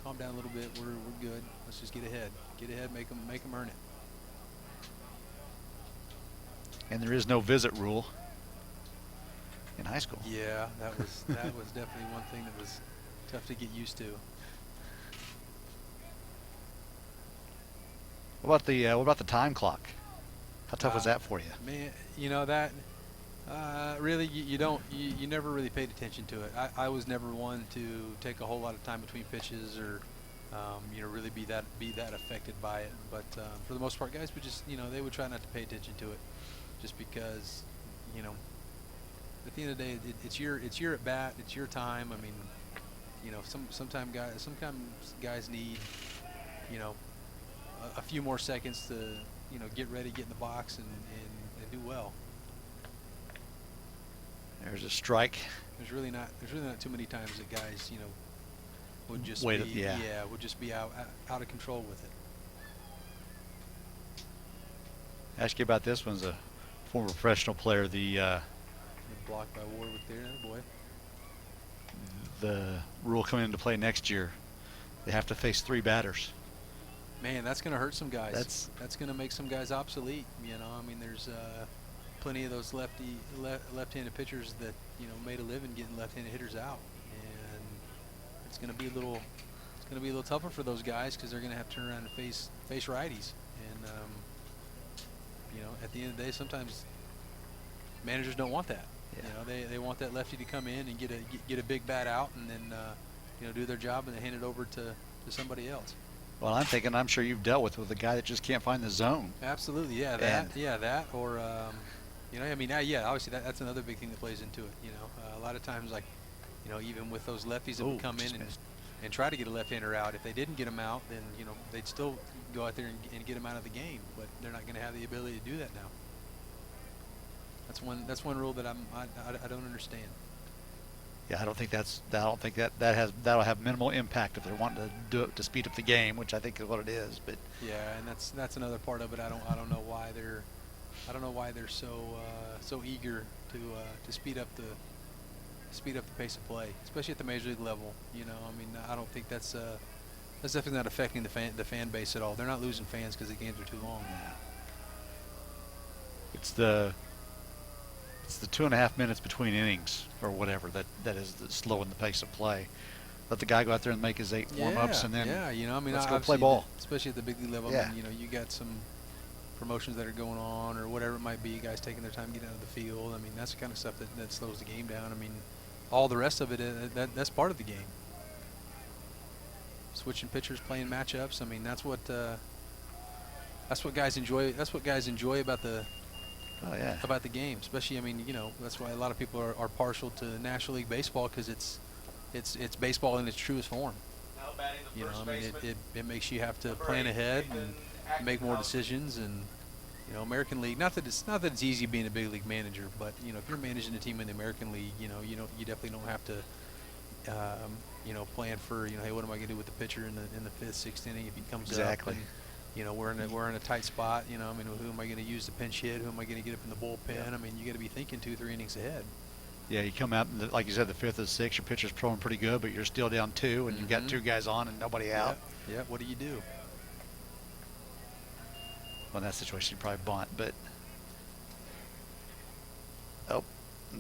calm down a little bit. We're good. Let's just get ahead. Get ahead. Make them earn it. And there is no visit rule in high school. Yeah, that was definitely one thing that was tough to get used to. What about the time clock? How tough was that for you? Man, you know that really you never really paid attention to it. I was never one to take a whole lot of time between pitches or really be that affected by it. But for the most part, guys would just they would try not to pay attention to it, just because at the end of the day it's your at bat, it's your time. I mean, sometimes guys need a few more seconds to get ready, get in the box, and do well. There's a strike. There's really not too many times that guys would just would just be out of control with it. Ask you about this one's a former professional player. The Blocked by Warwick there, boy. the rule coming into play next year. They have to face 3 batters. Man, that's going to hurt some guys. That's going to make some guys obsolete. You know, I mean, there's plenty of those left-handed pitchers that made a living getting left-handed hitters out, and it's going to be a little tougher for those guys because they're going to have to turn around and face righties. And at the end of the day, sometimes managers don't want that. Yeah. They want that lefty to come in and get a big bat out, and then do their job and then hand it over to somebody else. Well, I'm sure you've dealt with a guy that just can't find the zone. Absolutely, yeah, that, or obviously that's another big thing that plays into it. A lot of times, like, even with those lefties that would come in and try to get a left-hander out, if they didn't get him out, then they'd still go out there and get him out of the game, but they're not going to have the ability to do that now. That's one rule that I don't understand. Yeah, I don't think that'll have minimal impact if they're wanting to do it to speed up the game, which I think is what it is. But yeah, and that's another part of it. I don't know why they're so eager to speed up the pace of play, especially at the major league level. I mean, I don't think that's definitely not affecting the fan base at all. They're not losing fans because the games are too long. yeah. It's the 2.5 minutes between innings or whatever that is slowing the pace of play. Let the guy go out there and make his 8 warm-ups, and then I mean, let's go play ball. Especially at the big league level. Yeah. I mean, you got some promotions that are going on or whatever it might be, guys taking their time getting out of the field. I mean, that's the kind of stuff that slows the game down. I mean, all the rest of it, that's part of the game. Switching pitchers, playing matchups. I mean, that's what guys enjoy. That's what guys enjoy about the game. Especially, I mean, that's why a lot of people are partial to National League Baseball, because it's baseball in its truest form. Now batting the first I mean, baseman, it makes you have to number plan 8, ahead Nathan and make more Ackenhausen. decisions. And American League, not that it's easy being a big league manager, but if you're managing a team in the American League, you definitely don't have to plan for hey, what am I going to do with the pitcher in the 5th, 6th inning if he comes Exactly. up. And, we're in a tight spot. I mean, who am I going to use to pinch hit? Who am I going to get up in the bullpen? Yeah. I mean, you got to be thinking 2-3 innings ahead. Yeah, you come out, and like you said, the 5th or 6th, your pitcher's throwing pretty good, but you're still down 2, and you've got 2 guys on and nobody out. Yeah. What do you do? Well, in that situation, you probably bunt, but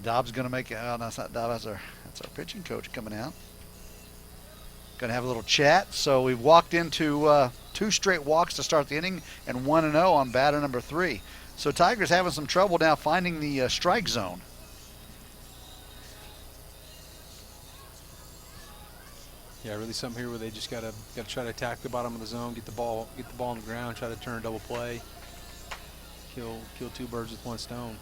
Dobbs going to make it. Oh, no, it's not Dobbs. That's our pitching coach coming out. Going to have a little chat. So we've walked into 2 straight walks to start the inning and 1-0 on batter number 3. So Tigers having some trouble now finding the strike zone. Yeah, really something here where they just gotta try to attack the bottom of the zone, get the ball on the ground, try to turn a double play, kill 2 birds with 1 stone.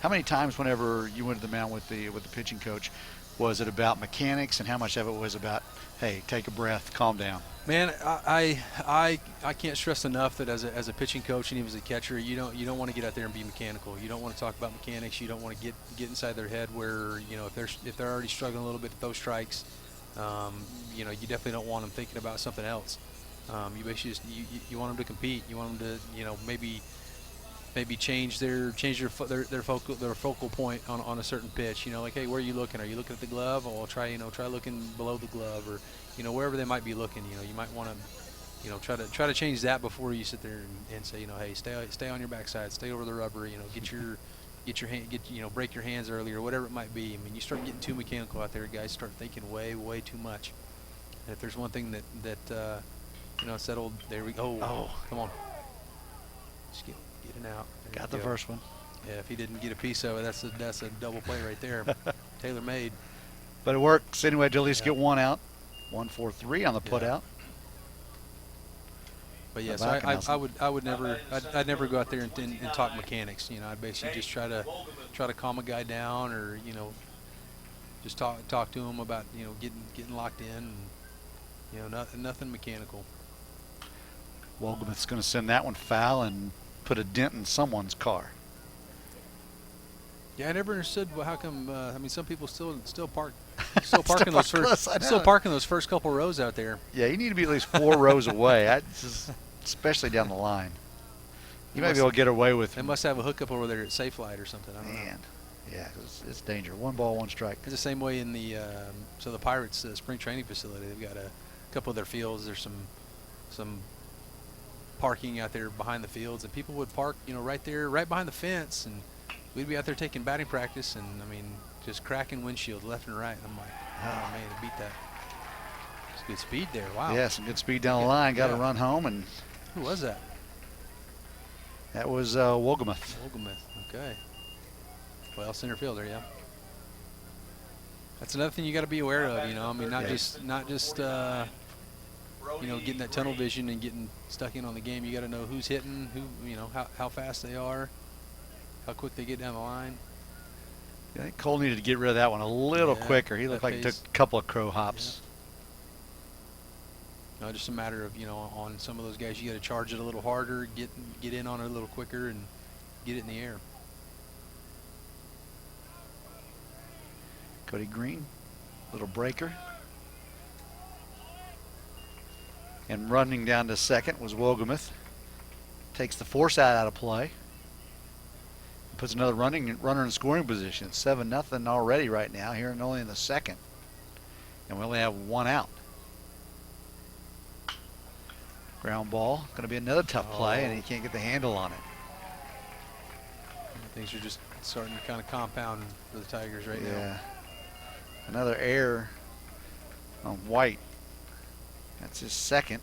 How many times whenever you went to the mound with the pitching coach, was it about mechanics, and how much of it was about, hey, take a breath, calm down? Man, I can't stress enough that as a pitching coach and even as a catcher, you don't want to get out there and be mechanical. You don't want to talk about mechanics. You don't want to get inside their head where if they're already struggling a little bit at those strikes, you definitely don't want them thinking about something else. You basically you want them to compete. You want them to maybe change their focal point on a certain pitch. Like, hey, where are you looking? Are you looking at the glove? Or try looking below the glove, or wherever they might be looking. You might want to try to change that before you sit there and say, hey, stay on your backside, stay over the rubber. Break your hands early, or whatever it might be. I mean, you start getting too mechanical out there, guys start thinking way too much. And if there's one thing that it's that old, there we go. Oh, come on, just get it out. There Got you the go. first one. Yeah, if he didn't get a piece of it, that's a double play right there. Tailor made. But it works anyway to at least get 1 out. 1-4-3 on the put out. But yes, Back and I'd never go out there and talk mechanics. I'd basically just try to calm a guy down, or just talk to him about getting locked in, and nothing mechanical. Wolgamuth's going to send that one foul and put a dent in someone's car. Yeah, I never understood how come. I mean, some people still parking those parking those first couple rows out there. Yeah, you need to be at least 4 rows away, especially down the line. You might be able to get away with. They must have a hookup over there at Safe Light or something. I don't know. Yeah, it's danger. 1 ball, 1 strike. It's the same way in the so the Pirates spring training facility. They've got a couple of their fields. There's some parking out there behind the fields, and people would park, you know, right there, right behind the fence, and we'd be out there taking batting practice, and I mean, just cracking windshields left and right. And I'm like, oh man, they beat that. It's good speed there. Wow. Yeah, some good speed down the line. Got to run home, and Who was that? that was Wolgamuth. Wolgamuth. Okay. Well, center fielder, yeah. That's another thing you got to be aware of, you know. I mean, not just you know, getting that tunnel vision and getting stuck in on the game. You got to know who's hitting, who, you know, how fast they are, how quick they get down the line. I think Cole needed to get rid of that one a little quicker. He looked like he took a couple of crow hops. Yeah. No, just a matter of, you know, on some of those guys, you got to charge it a little harder, get in on it a little quicker, and get it in the air. Cody Green, little breaker. And running down to second was Wolgamuth. Takes the force out of play. Puts another runner in scoring position. 7-0 already right now, here and only in the second. And we only have 1 out. Ground ball, going to be another tough play, and he can't get the handle on it. Things are just starting to kind of compound for the Tigers right now. Another error on White. That's his second.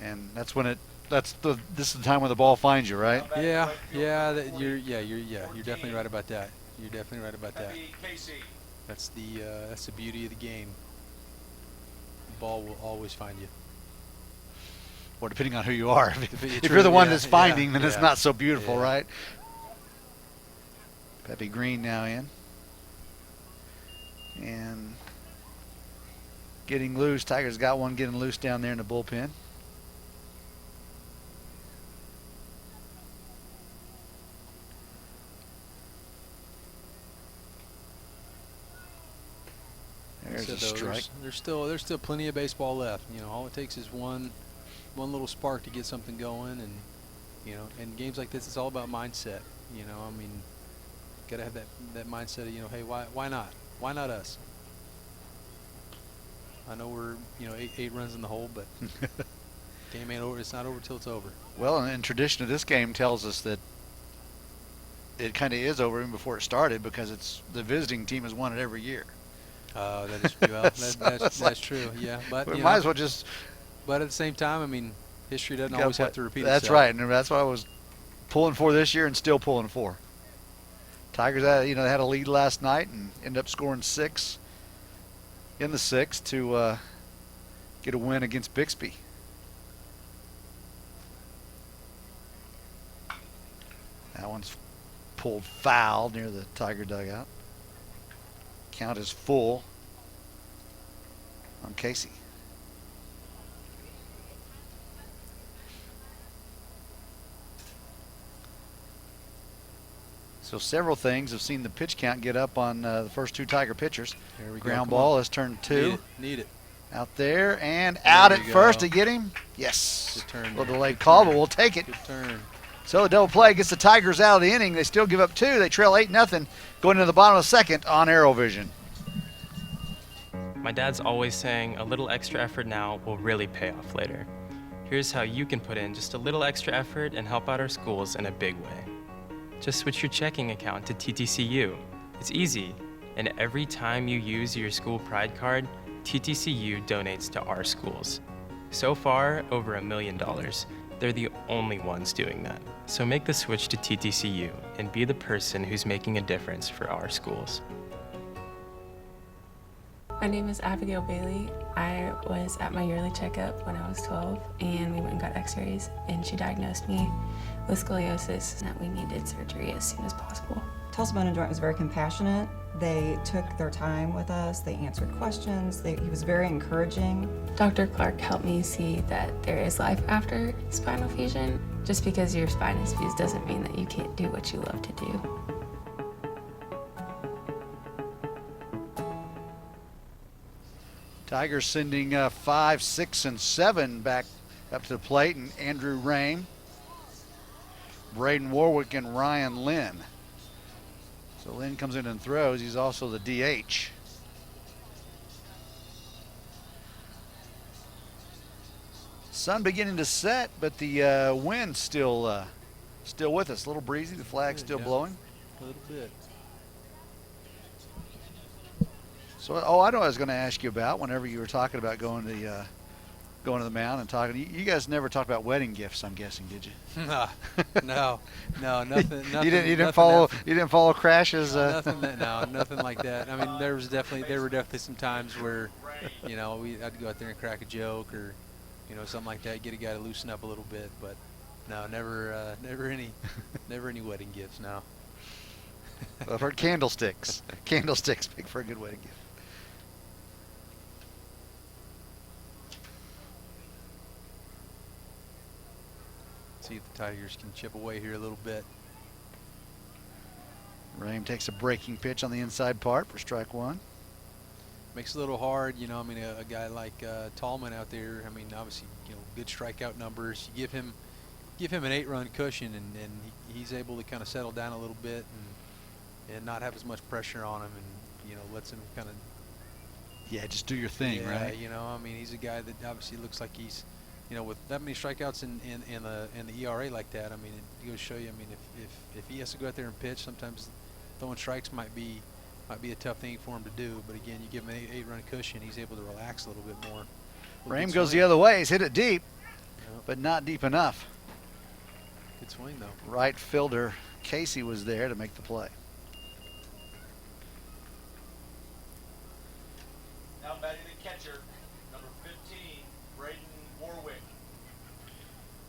And that's when this is the time when the ball finds you, right? Yeah, you're definitely right about that. You're definitely right about that. That's the beauty of the game. The ball will always find you. Or depending on who you are. If you're the one that's finding, then it's not so beautiful, right? Pepe Green now in. And getting loose. Tigers got one getting loose down there in the bullpen. There's a strike. There's still plenty of baseball left. You know, all it takes is one little spark to get something going, and you know, in games like this, it's all about mindset. You know, I mean, gotta have that mindset of, you know, hey, why not? Why not us? I know we're, you know, eight runs in the hole, but game ain't over. It's not over till it's over. Well, and tradition of this game tells us that it kind of is over even before it started, because it's the visiting team has won it every year. That is well, that's true. Yeah, but we you might know, as well just. But at the same time, I mean, history doesn't always have to repeat That's itself. right, and that's what I was pulling for this year, and still pulling for. Tigers, they had a lead last night and ended up scoring 6 in the 6th to get a win against Bixby. That one's pulled foul near the Tiger dugout. Count is full on Casey. So several things have seen the pitch count get up on the first 2 Tiger pitchers. Here we go. Ground ball has turned 2. Need it. Out there and out at you first go. to get him. Yes. Good turn. A little there. delayed Good call, turn. but we'll take it. Good turn. So the double play gets the Tigers out of the inning. They still give up 2. They trail 8-0 going into the bottom of the second on Arrowvision. My dad's always saying a little extra effort now will really pay off later. Here's how you can put in just a little extra effort and help out our schools in a big way. Just switch your checking account to TTCU. It's easy, and every time you use your school pride card, TTCU donates to our schools. So far, over $1 million. They're the only ones doing that. So make the switch to TTCU and be the person who's making a difference for our schools. My name is Abigail Bailey. I was at my yearly checkup when I was 12, and we went and got x-rays, and she diagnosed me with scoliosis and that we needed surgery as soon as possible. Tulsa Bone and Joint was very compassionate. They took their time with us. They answered questions. He was very encouraging. Dr. Clark helped me see that there is life after spinal fusion. Just because your spine is fused doesn't mean that you can't do what you love to do. Tigers sending 5, 6, and 7 back up to the plate, and Andrew Rame, Braden Warwick, and Ryan Lynn. So Lynn comes in and throws. He's also the DH. Sun beginning to set, but the wind still with us. A little breezy. The flag's still blowing. A little bit. So, I know what I was going to ask you about whenever you were talking about going to the mound and talking. You guys never talked about wedding gifts, I'm guessing, did you? No, nothing. You didn't follow Crash's. Nothing like that. I mean, there were definitely some times where, I'd go out there and crack a joke or, something like that, get a guy to loosen up a little bit. But no, never any wedding gifts. No. I've heard candlesticks. Candlesticks make for a good wedding gift. See if the Tigers can chip away here a little bit. Rame takes a breaking pitch on the inside part for strike one. Makes it a little hard, a guy like Tallman out there, obviously, good strikeout numbers. You give him an 8-run cushion and he's able to kind of settle down a little bit and not have as much pressure on him and, lets him kind of. Yeah, just do your thing, right? He's a guy that obviously looks like he's, with that many strikeouts in the ERA like that, it goes to show you, if he has to go out there and pitch, sometimes throwing strikes might be a tough thing for him to do. But again, you give him an 8-run cushion, he's able to relax a little bit more. Rame goes the other way. He's hit it deep, but not deep enough. Good swing, though. Right fielder Casey was there to make the play. Now batting the catcher, number 15, Braden Warwick.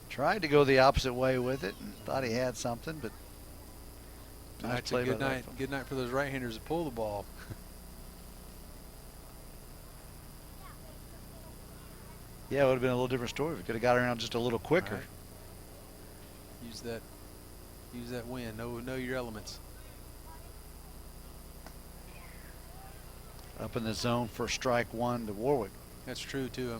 Tried to go the opposite way with it and thought he had something, but Tonight's a good night. Good night for those right-handers to pull the ball. Yeah, it would have been a little different story if we could have got around just a little quicker. Right. Use that wind. Know your elements. Up in the zone for strike one to Warwick. That's true too.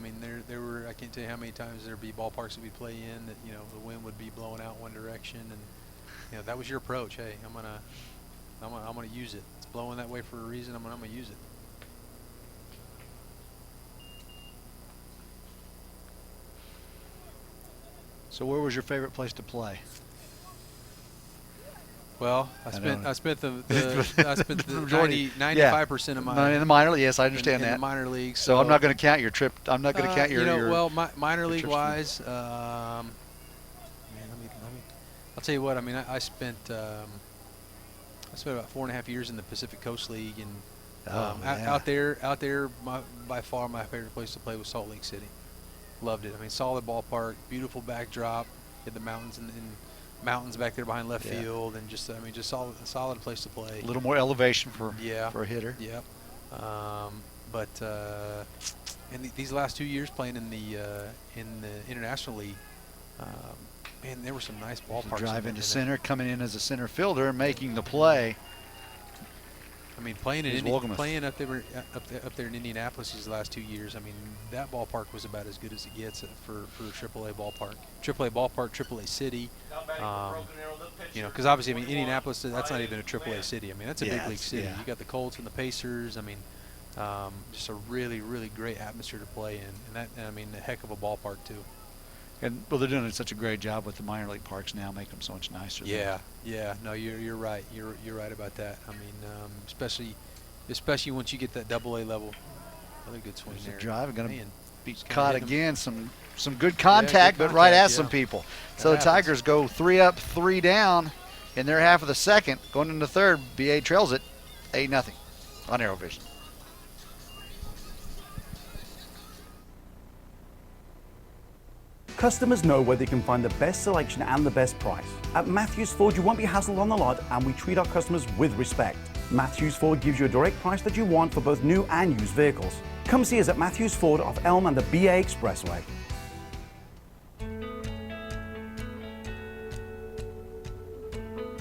There were, I can't tell you how many times there'd be ballparks that we play in that the wind would be blowing out one direction, and that was your approach. Hey, I'm gonna use it. It's blowing that way for a reason. I'm gonna use it. So where was your favorite place to play? Well, I spent the 95% of my in the minor league. Yes, I understand in that. the minor leagues. So I'm not going to count your trip. I'm not going to count your. Minor league wise, I'll tell you what. I spent about 4.5 years in the Pacific Coast League, and out there, by far my favorite place to play was Salt Lake City. Loved it. Solid ballpark, beautiful backdrop, had the mountains and mountains back there behind left field, and just solid place to play. A little more elevation for a hitter. Yeah. In these last 2 years playing in the International League, man, there were some nice ballparks. Drive into center, coming in as a center fielder, making the play. Playing up there in Indianapolis these last 2 years. That ballpark was about as good as it gets for AAA ballpark. AAA ballpark, AAA city. Because obviously, Indianapolis, that's not even a AAA city. That's a big league city. You got the Colts and the Pacers. Just a really, really great atmosphere to play in, and a heck of a ballpark too. And they're doing such a great job with the minor league parks now, make them so much nicer. Yeah. No, you're right. You're right about that. Especially once you get that AA level. Another good swing there. Drive going to be caught again. Some good contact, but right at some people. So the Tigers go 3 up, 3 down in their half of the second. Going into third, BA trails it 8-0 on Aerovision. Customers know where they can find the best selection and the best price. At Matthews Ford, you won't be hassled on the lot, and we treat our customers with respect. Matthews Ford gives you a direct price that you want for both new and used vehicles. Come see us at Matthews Ford off Elm and the BA Expressway.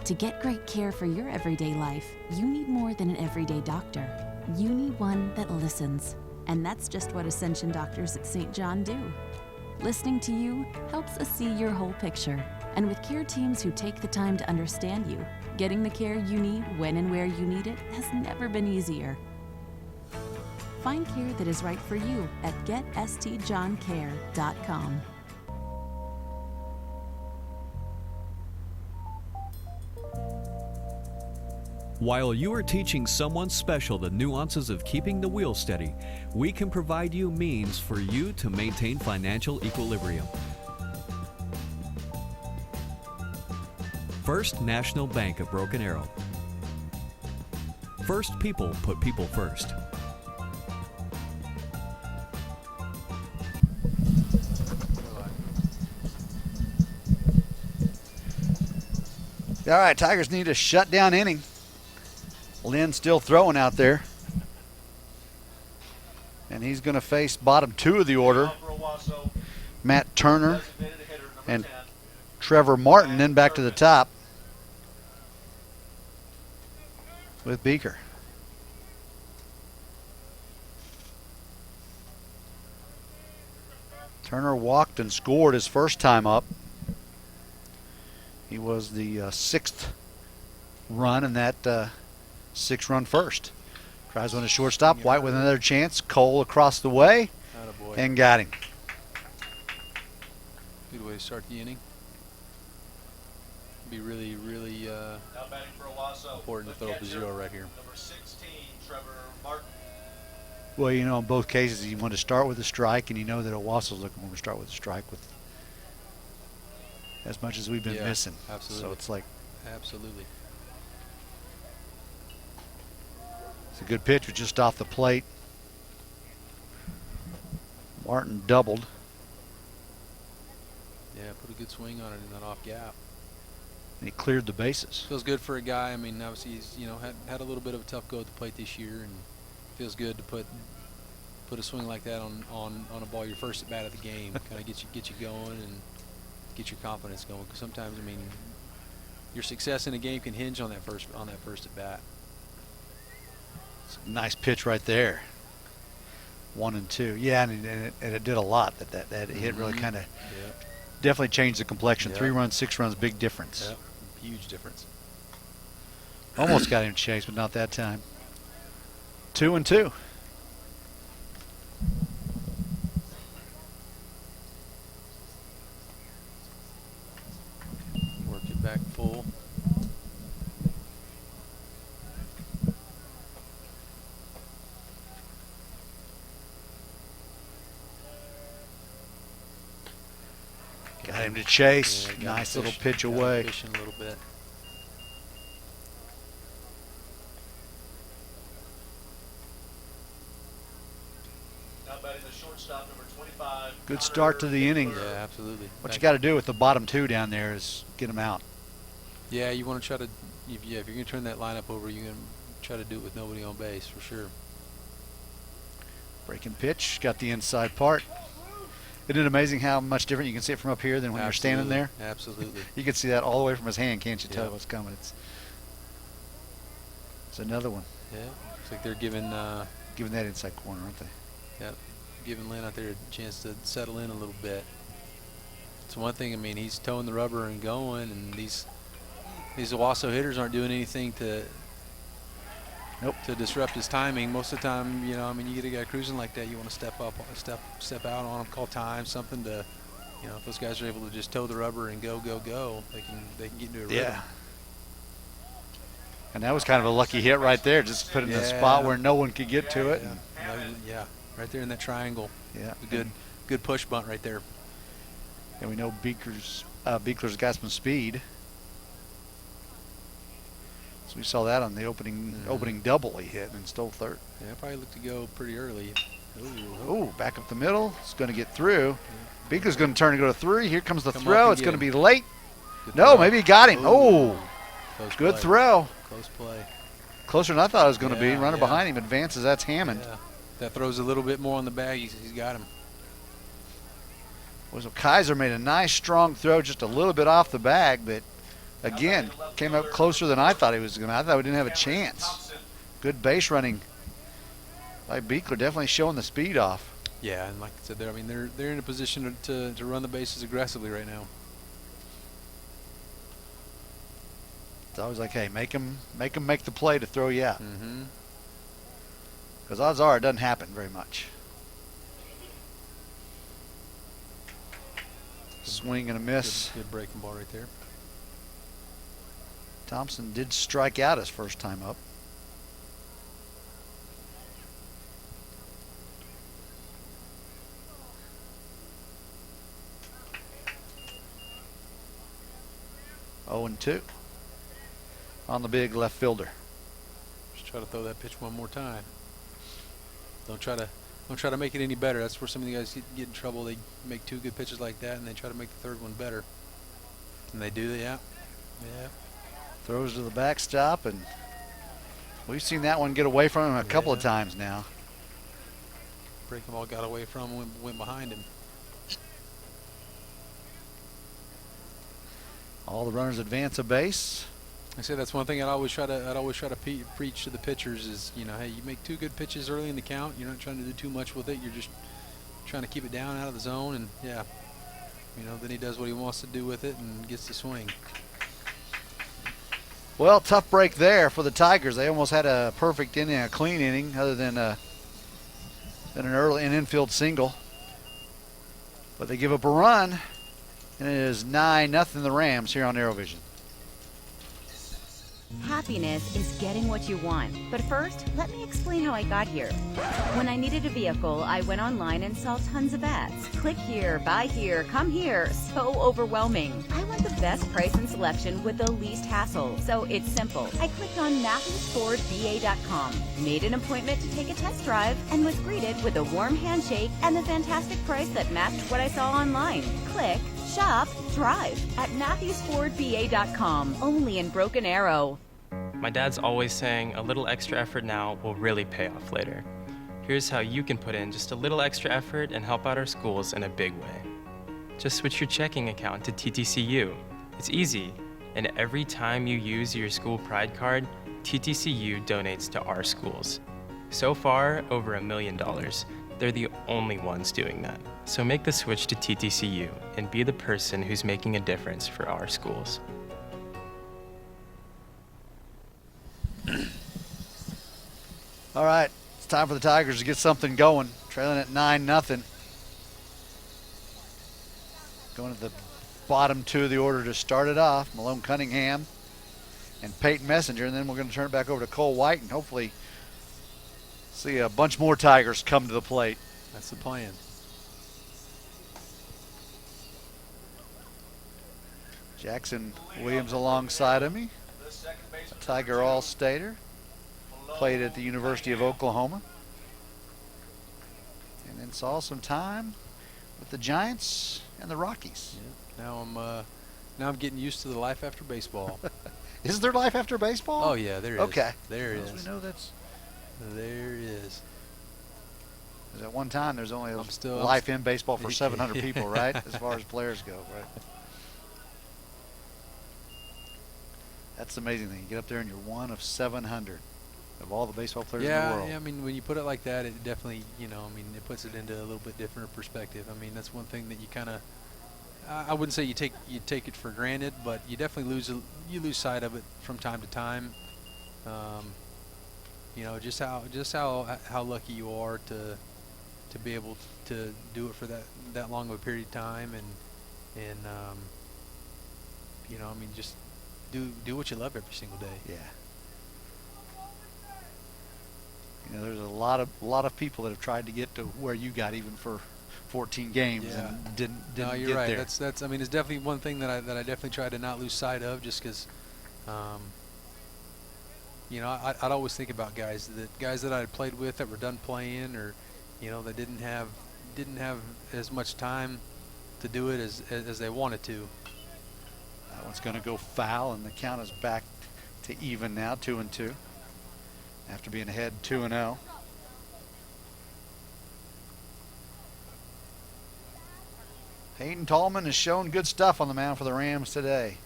To get great care for your everyday life, you need more than an everyday doctor. You need one that listens. And that's just what Ascension doctors at St. John do. Listening to you helps us see your whole picture. And with care teams who take the time to understand you, getting the care you need when and where you need it has never been easier. Find care that is right for you at getstjohncare.com. While you are teaching someone special the nuances of keeping the wheel steady, we can provide you means for you to maintain financial equilibrium. First National Bank of Broken Arrow. First people put people first. All right, Tigers need a shutdown inning. Lynn still throwing out there. And he's going to face bottom 2 of the order. Matt Turner and Trevor Martin, then back to the top with Beaker. Turner walked and scored his first time up. He was the 6th run in that 6-run first. Tries one to shortstop. White with another chance. Cole across the way and got him. Good way to start the inning. Be really, really important to throw up a 0 right here. Number 16, Trevor Martin. Well, you know, in both cases, you want to start with a strike, and you know that Owasso's looking to start with a strike with as much as we've been missing. Absolutely. So it's like, absolutely. It's a good pitch, was just off the plate. Martin doubled. Yeah, put a good swing on it in that off gap. And he cleared the bases. Feels good for a guy. I mean, obviously he's had a little bit of a tough go at the plate this year, and feels good to put a swing like that on a ball your first at bat of the game. Kind of get you going and get your confidence going. Because sometimes, I mean, your success in a game can hinge on that first at bat. It's a nice pitch right there. 1 and 2. Yeah, and it did a lot. That hit really kind of definitely changed the complexion. 3 runs, 6 runs, big difference. Yep. Huge difference. Almost got him chased, but not that time. 2 and 2. Work it back full. Got him to chase. Yeah, nice little pitch away. Fishing a little bit. Now batting the shortstop, number 25. Good start to the inning. Yeah, absolutely. What you got to do with the bottom 2 down there is get them out. Yeah, you want to try to, if you're going to turn that lineup over, you're going to try to do it with nobody on base for sure. Breaking pitch, got the inside part. Isn't it amazing how much different you can see it from up here than when you're standing there? Absolutely. You can see that all the way from his hand, can't you tell Yep. what's coming? It's another one. Yeah, looks like they're giving that inside corner, aren't they? Yep, giving Lynn out there a chance to settle in a little bit. It's one thing. I mean, he's towing the rubber and going, and these Owasso hitters aren't doing anything to disrupt his timing. Most of the time, you know, I mean, you get a guy cruising like that, you want to step up, step out on him, call time, something to, you know, if those guys are able to just tow the rubber and go, they can get into a rhythm. Yeah. And that was kind of a lucky hit right there, just put it in a spot where no one could get to it. Yeah, right there in that triangle. Yeah. A good push bunt right there. And we know Beekler's got some speed. So we saw that on the opening double he hit and stole third. Yeah, probably looked to go pretty early. Ooh, back up the middle. It's going to get through. Beekler's going to turn and go to 3. Here comes the Come throw. up It's and going to get be him. late. Good No, throw. maybe he got him. Oh, Close good play. throw. Close play. Closer than I thought it was going to be. Yeah, Runner yeah. behind him advances. That's Hammond. Yeah. That throws a little bit more on the bag. He's got him. So Kaiser made a nice strong throw, just a little bit off the bag, but again came up closer than I thought he was going to. I thought we didn't have a chance. Good base running by Beekler, definitely showing the speed off. Yeah, and like I said, they're in a position to run the bases aggressively right now. It's always like, hey, make them make the play to throw you out. Mm-hmm. Because odds are it doesn't happen very much. Swing and a miss. Good breaking ball right there. Thompson did strike out his first time up. Oh and 2 on the big left fielder. Just try to throw that pitch one more time. Don't try to make it any better. That's where some of the guys get in trouble. They make 2 good pitches like that, and they try to make the third one better. And they do that. Yeah. Throws to the backstop, and we've seen that one get away from him a couple of times now. Breaking ball got away from him, went behind him. All the runners advance a base. I say that's one thing I'd always try to preach to the pitchers is, hey, you make 2 good pitches early in the count. You're not trying to do too much with it. You're just trying to keep it down out of the zone, and then he does what he wants to do with it and gets the swing. Well, tough break there for the Tigers. They almost had a perfect inning, a clean inning, other than an infield single. But they give up a run, and it is 9-0 the Rams here on Aerovision. Happiness is getting what you want. But first, let me explain how I got here. When I needed a vehicle, I went online and saw tons of ads. Click here, buy here, come here. So overwhelming. I want the best price and selection with the least hassle. So it's simple. I clicked on MatthewsFordVA.com, made an appointment to take a test drive, and was greeted with a warm handshake and the fantastic price that matched what I saw online. Click, shop, drive at MatthewsFordVA.com, only in Broken Arrow. My dad's always saying a little extra effort now will really pay off later. Here's how you can put in just a little extra effort and help out our schools in a big way. Just switch your checking account to TTCU. It's easy, and every time you use your school pride card, TTCU donates to our schools. So far, over $1 million. They're the only ones doing that. So make the switch to TTCU and be the person who's making a difference for our schools. All right, it's time for the Tigers to get something going. Trailing at 9-0. Going to the bottom 2 of the order to start it off. Malone Cunningham and Peyton Messenger, and then we're going to turn it back over to Cole White and hopefully see a bunch more Tigers come to the plate. That's the plan. Jackson Williams alongside of me. A Tiger All-Stater. Played at the University of Oklahoma. And then saw some time with the Giants and the Rockies. Yeah. Now I'm getting used to the life after baseball. Is there life after baseball? Oh yeah, there is. Okay. There As is. we know that's. There is. At one time, there's only life in baseball for 700 people, right? As far as players go, right? That's the amazing thing. You get up there and you're one of 700 of all the baseball players in the world. Yeah, I mean, when you put it like that, it definitely, it puts it into a little bit different perspective. I mean, that's one thing that you kind of, I wouldn't say you take it for granted, but you definitely lose sight of it from time to time. Just how lucky you are to be able to do it for that long of a period of time, and just do what you love every single day. Yeah. There's a lot of people that have tried to get to where you got, even for 14 games, and didn't No, you're get right. there. That's. I mean, it's definitely one thing that I definitely try to not lose sight of, just because. I'd always think about guys that I played with that were done playing, or that didn't have as much time to do it as they wanted to. That one's going to go foul, and the count is back to even now, 2-2. After being ahead 2-0. Hayden Tallman has shown good stuff on the mound for the Rams today.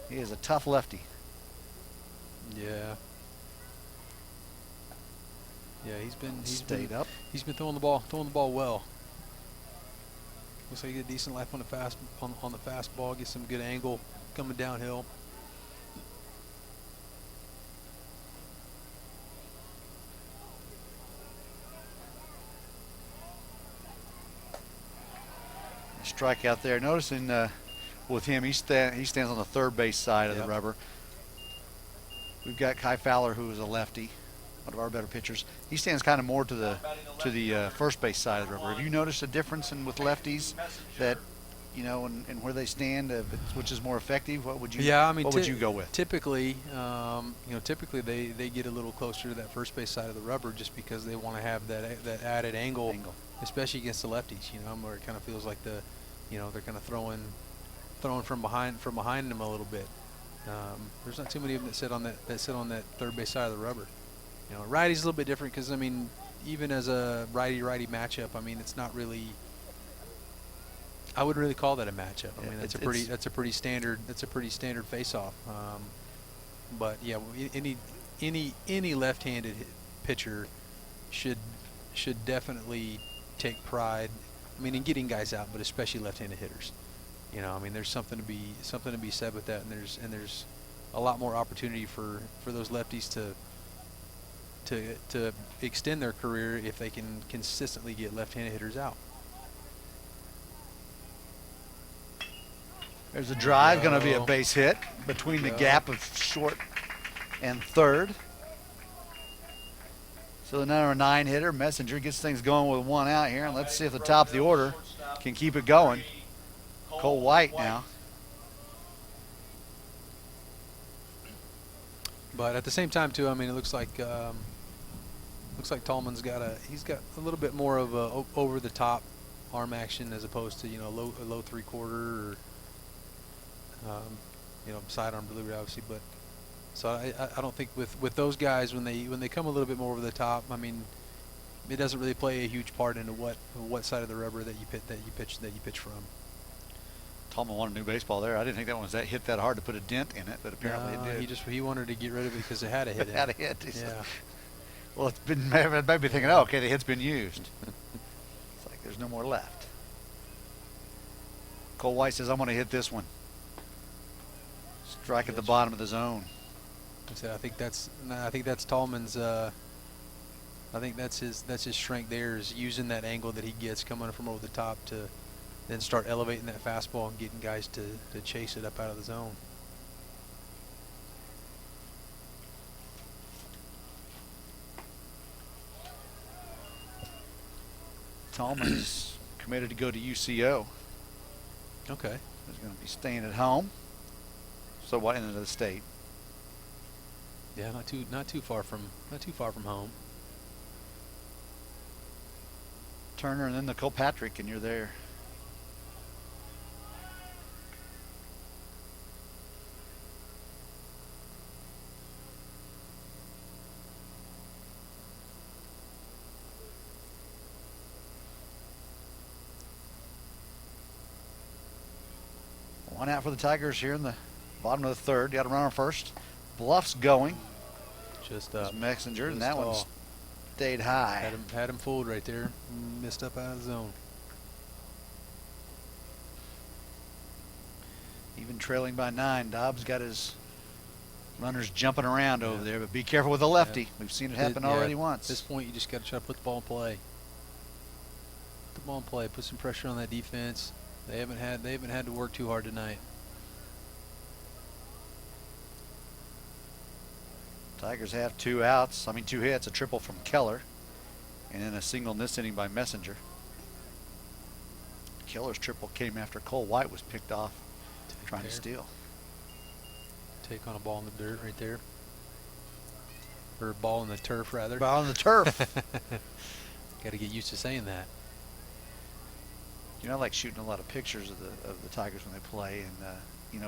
He is a tough lefty. Yeah. Yeah, he's been up. He's been throwing the ball well. Looks like he get a decent life on the fastball. Get some good angle coming downhill. Strike out there. Noticing with him, he stands on the third base side of the rubber. We've got Kai Fowler, who is a lefty, one of our better pitchers. He stands kind of more to the first base side of the rubber. Have you noticed a difference with lefties that, you know, and where they stand, which is more effective? What would you? Yeah, I mean, what would you go with? Typically, typically they get a little closer to that first base side of the rubber just because they want to have that added angle, especially against the lefties. You know, where it kind of feels like they're kind of throwing from behind them a little bit. There's not too many of them that sit on that third base side of the rubber. You know, righty's a little bit different because, I mean, even as a righty-righty matchup, I mean, it's not really. I wouldn't really call that a matchup. I mean, that's a pretty standard face-off. But yeah, any left-handed pitcher should definitely take pride. I mean, in getting guys out, but especially left-handed hitters. You know, I mean, there's something to be said with that, and there's a lot more opportunity for those lefties to extend their career if they can consistently get left-handed hitters out. There's a drive, going to be a base hit between the gap of short and third. So the number 9 hitter, Messenger, gets things going with 1 out here, and let's see if the top of the order can keep it going. Cole White now. But at the same time, too, I mean, it looks like Tallman's got a little bit more of a over the top arm action as opposed to, you know, a low 3/4 or sidearm delivery, obviously. But so I don't think with those guys when they come a little bit more over the top, I mean, it doesn't really play a huge part into what side of the rubber that you pitch from. Tallman wanted a new baseball there. I didn't think that one was hit that hard to put a dent in it, but apparently it did. He wanted to get rid of it because it had a hit. It had a hit. Yeah. Well, it made me thinking, oh, okay, the hit's been used. It's like there's no more left. Cole White says, I'm going to hit this one. Strike at the bottom of the zone. I think that's Tallman's. I think that's his strength there, is using that angle that he gets coming from over the top to then start elevating that fastball and getting guys to chase it up out of the zone. Tallman's committed to go to UCO. Okay. He's going to be staying at home. So what end of the state? Yeah, not too far from home. Turner and then Nicole Patrick, and you're there. One out for the Tigers here in the bottom of the third. Got a runner first. Bluff's going. Just Messenger, and that one stayed high. Had him fooled right there. Missed up out of the zone. Even trailing by 9, Dobbs got his runners jumping around over there, but be careful with the lefty. Yeah. We've seen it happen already once. At this point, you just got to try to put the ball in play. Put the ball in play. Put some pressure on that defense. They haven't had to work too hard tonight. Tigers have 2 outs. 2 hits, a triple from Keller, and then a single in this inning by Messenger. Keller's triple came after Cole White was picked off trying to steal. Take on a ball in the dirt right there. Or a ball in the turf, rather. Ball in the turf. Got to get used to saying that. You know, I like shooting a lot of pictures of the Tigers when they play, and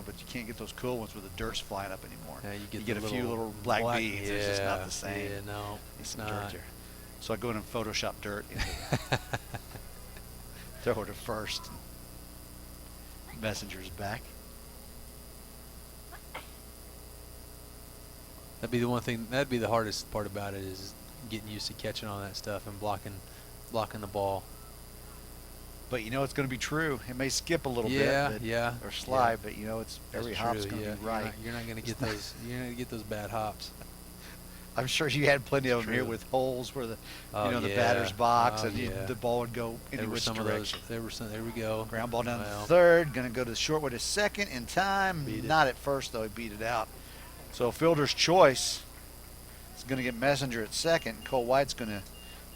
but you can't get those cool ones where the dirt's flying up anymore. Yeah, you get a few little black beads. Yeah, it's just not the same. Yeah, no, it's not. Dirt there. So I go in and Photoshop dirt into throw it to first. Messenger's back. That'd be the one thing. That'd be the hardest part about it, is getting used to catching all that stuff and blocking the ball. But you know it's going to be true. It may skip a little Yeah, bit, yeah, or slide, yeah. but you know it's That's every true, hop's going to yeah. be right. You're not going to get those. You're not going to get those bad hops. I'm sure you had plenty of them here True. with holes where the Oh, the yeah. batter's box Oh, and yeah. the ball would go There any were which some direction. of those. There were some. There we go. Ground ball down Well, to third. Going to go to short with a second in time. Beat it. Not at first though. He beat it out. So fielder's choice is going to get Messenger at second. Cole White's going to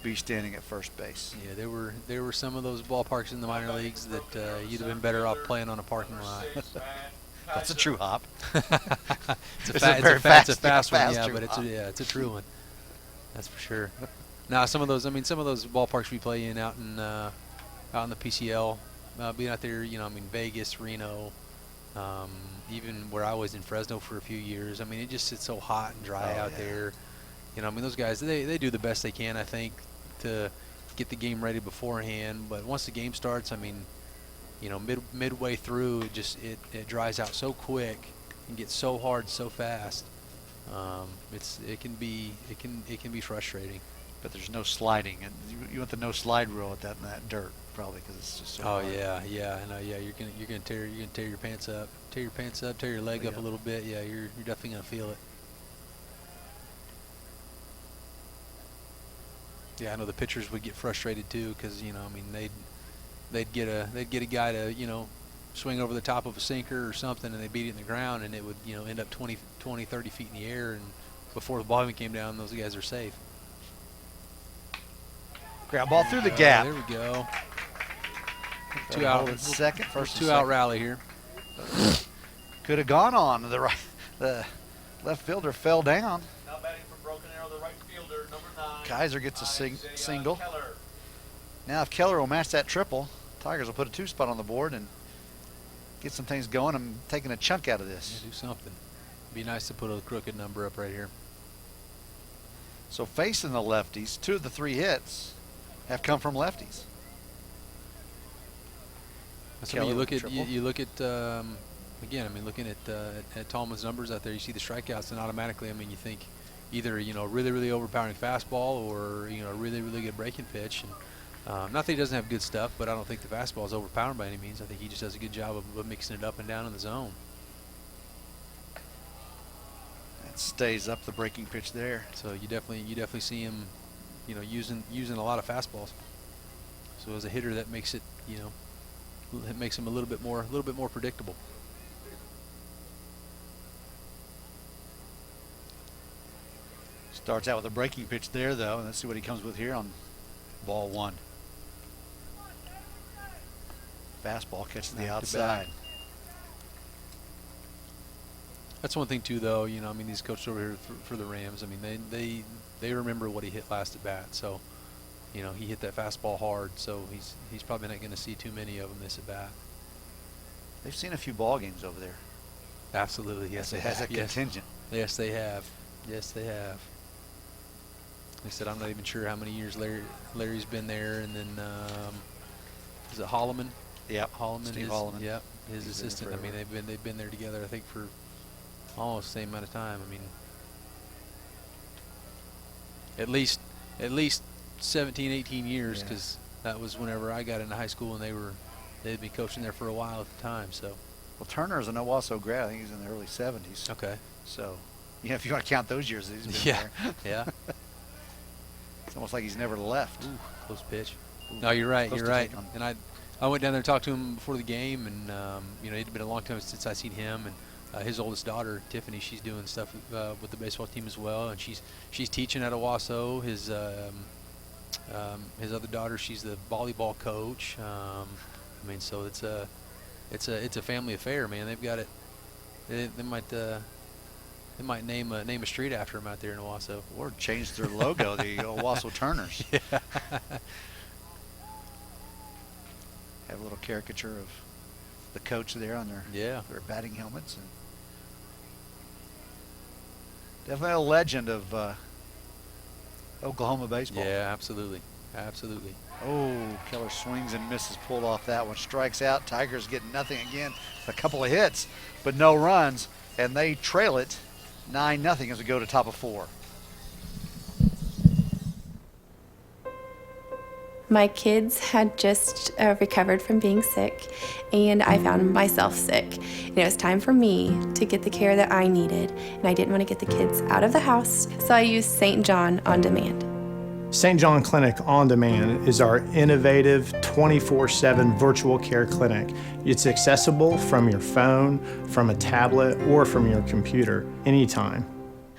be standing at first base. Yeah, there were some of those ballparks in the minor leagues that you'd have been better off playing on a parking lot. That's a true hop. It's a fast one, yeah, true but hop. it's a true one. That's for sure. Now some of those ballparks we play in out in the PCL, being out there, Vegas, Reno, even where I was in Fresno for a few years. I mean, it just sits so hot and dry out there. Those guys they do the best they can, I think, to get the game ready beforehand. But once the game starts, midway through, it dries out so quick and gets so hard so fast. It can be frustrating. But there's no sliding, and you want the no slide rule at that dirt probably because it's just so hard. Yeah. I know. Yeah, you're gonna tear your pants up, tear your leg up a little bit. Yeah, you're definitely gonna feel it. Yeah, I know the pitchers would get frustrated too because they'd get a guy to swing over the top of a sinker or something, and they beat it in the ground, and it would end up 20, 30 feet in the air, and before the ball even came down, those guys are safe. Ground ball through the gap. There we go. Two out at second. First two out rally here. Could have gone on the right. The left fielder fell down. Now batting for Broken Arrow, the right fielder, number 9. Kaiser gets a single. Keller. Now if Keller will match that triple, Tigers will put a 2 spot on the board and get some things going. I'm taking a chunk out of this. Yeah, do something. Be nice to put a crooked number up right here. So facing the lefties, 2 of the 3 hits have come from lefties. So you look at again. Looking at Tallman's numbers out there, you see the strikeouts, and automatically, you think either really really overpowering fastball or really really good breaking pitch. And not that he doesn't have good stuff, but I don't think the fastball is overpowering by any means. I think he just does a good job of mixing it up and down in the zone. That stays up the breaking pitch there. So you definitely see him, using a lot of fastballs. So as a hitter, that makes it, it makes him a little bit more predictable. Starts out with a breaking pitch there, though, and let's see what he comes with here on ball 1. Fastball catches the outside. That's one thing too, though. These coaches over here for the Rams. They remember what he hit last at bat. So, he hit that fastball hard. So he's probably not going to see too many of them this at bat. They've seen a few ball games over there. Absolutely, yes, they have. As a contingent. Yes, they have. Yes, they have. They said I'm not even sure how many years Larry's been there, and then is it Holloman? Yep. Holloman. Steve Holloman. Yep. His assistant. They've been there together. I think for almost the same amount of time. At least 17, 18 years, because that was whenever I got into high school, and they'd been coaching there for a while at the time. So. Well, Turner is an Owasso grad. I think he's in the early 70s. Okay. So, if you want to count those years that he's been there. Yeah. It's almost like he's never left. Ooh, close pitch. No, you're right. You're right. And I went down there and talked to him before the game, and it'd been a long time since I seen him. And his oldest daughter, Tiffany, she's doing stuff with the baseball team as well, and she's teaching at Owasso. His other daughter, she's the volleyball coach. So it's a family affair, man. They've got it. They might name a street after him out there in Owasso. Or change their logo, the Owasso Turners. Yeah. Have a little caricature of the coach there on their batting helmets. And definitely a legend of Oklahoma baseball. Yeah, absolutely. Absolutely. Oh, Keller swings and misses, pulled off that one. Strikes out. Tigers get nothing again. A couple of hits, but no runs, and they trail it 9-0 as we go to top of 4. My kids had just recovered from being sick, and I found myself sick. It was time for me to get the care that I needed, and I didn't want to get the kids out of the house, so I used St. John On Demand. St. John Clinic On Demand is our innovative 24/7 virtual care clinic. It's accessible from your phone, from a tablet, or from your computer anytime.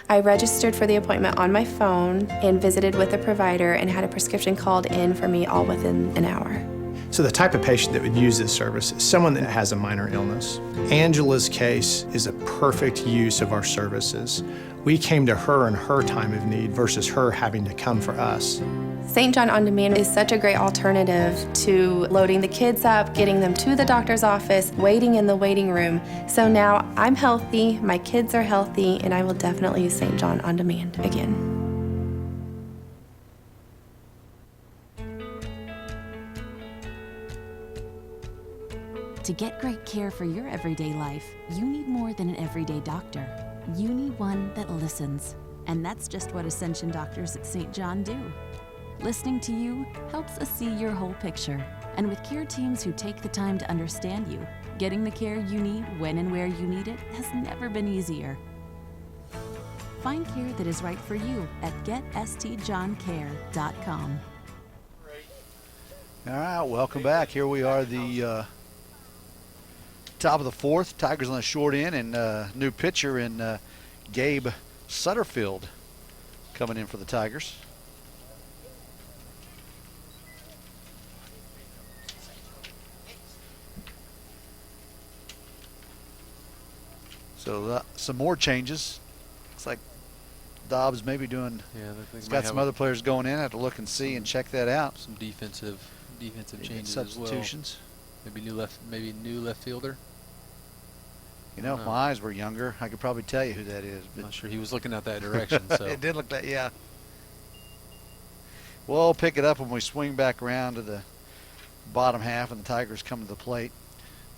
I registered for the appointment on my phone and visited with a provider and had a prescription called in for me all within an hour. So the type of patient that would use this service is someone that has a minor illness. Angela's case is a perfect use of our services. We came to her in her time of need versus her having to come for us. St. John On Demand is such a great alternative to loading the kids up, getting them to the doctor's office, waiting in the waiting room. So now I'm healthy, my kids are healthy, and I will definitely use St. John On Demand again. To get great care for your everyday life, you need more than an everyday doctor. You need one that listens. And that's just what Ascension doctors at St. John do. Listening to you helps us see your whole picture. And with care teams who take the time to understand you, getting the care you need when and where you need it has never been easier. Find care that is right for you at getstjohncare.com. All right, welcome back. Here we are, the top of the fourth. Tigers on the short end, and new pitcher in Gabe Sutterfield coming in for the Tigers. So some more changes. Looks like Dobbs maybe doing. Yeah, he's got some other players going in. I have to look and see and check that out. Some defensive changes substitutions. As well. Maybe new left fielder. You know, if my eyes were younger, I could probably tell you who that is. But I'm not sure he was looking out that direction. So it did look that, yeah. We'll pick it up when we swing back around to the bottom half and the Tigers come to the plate.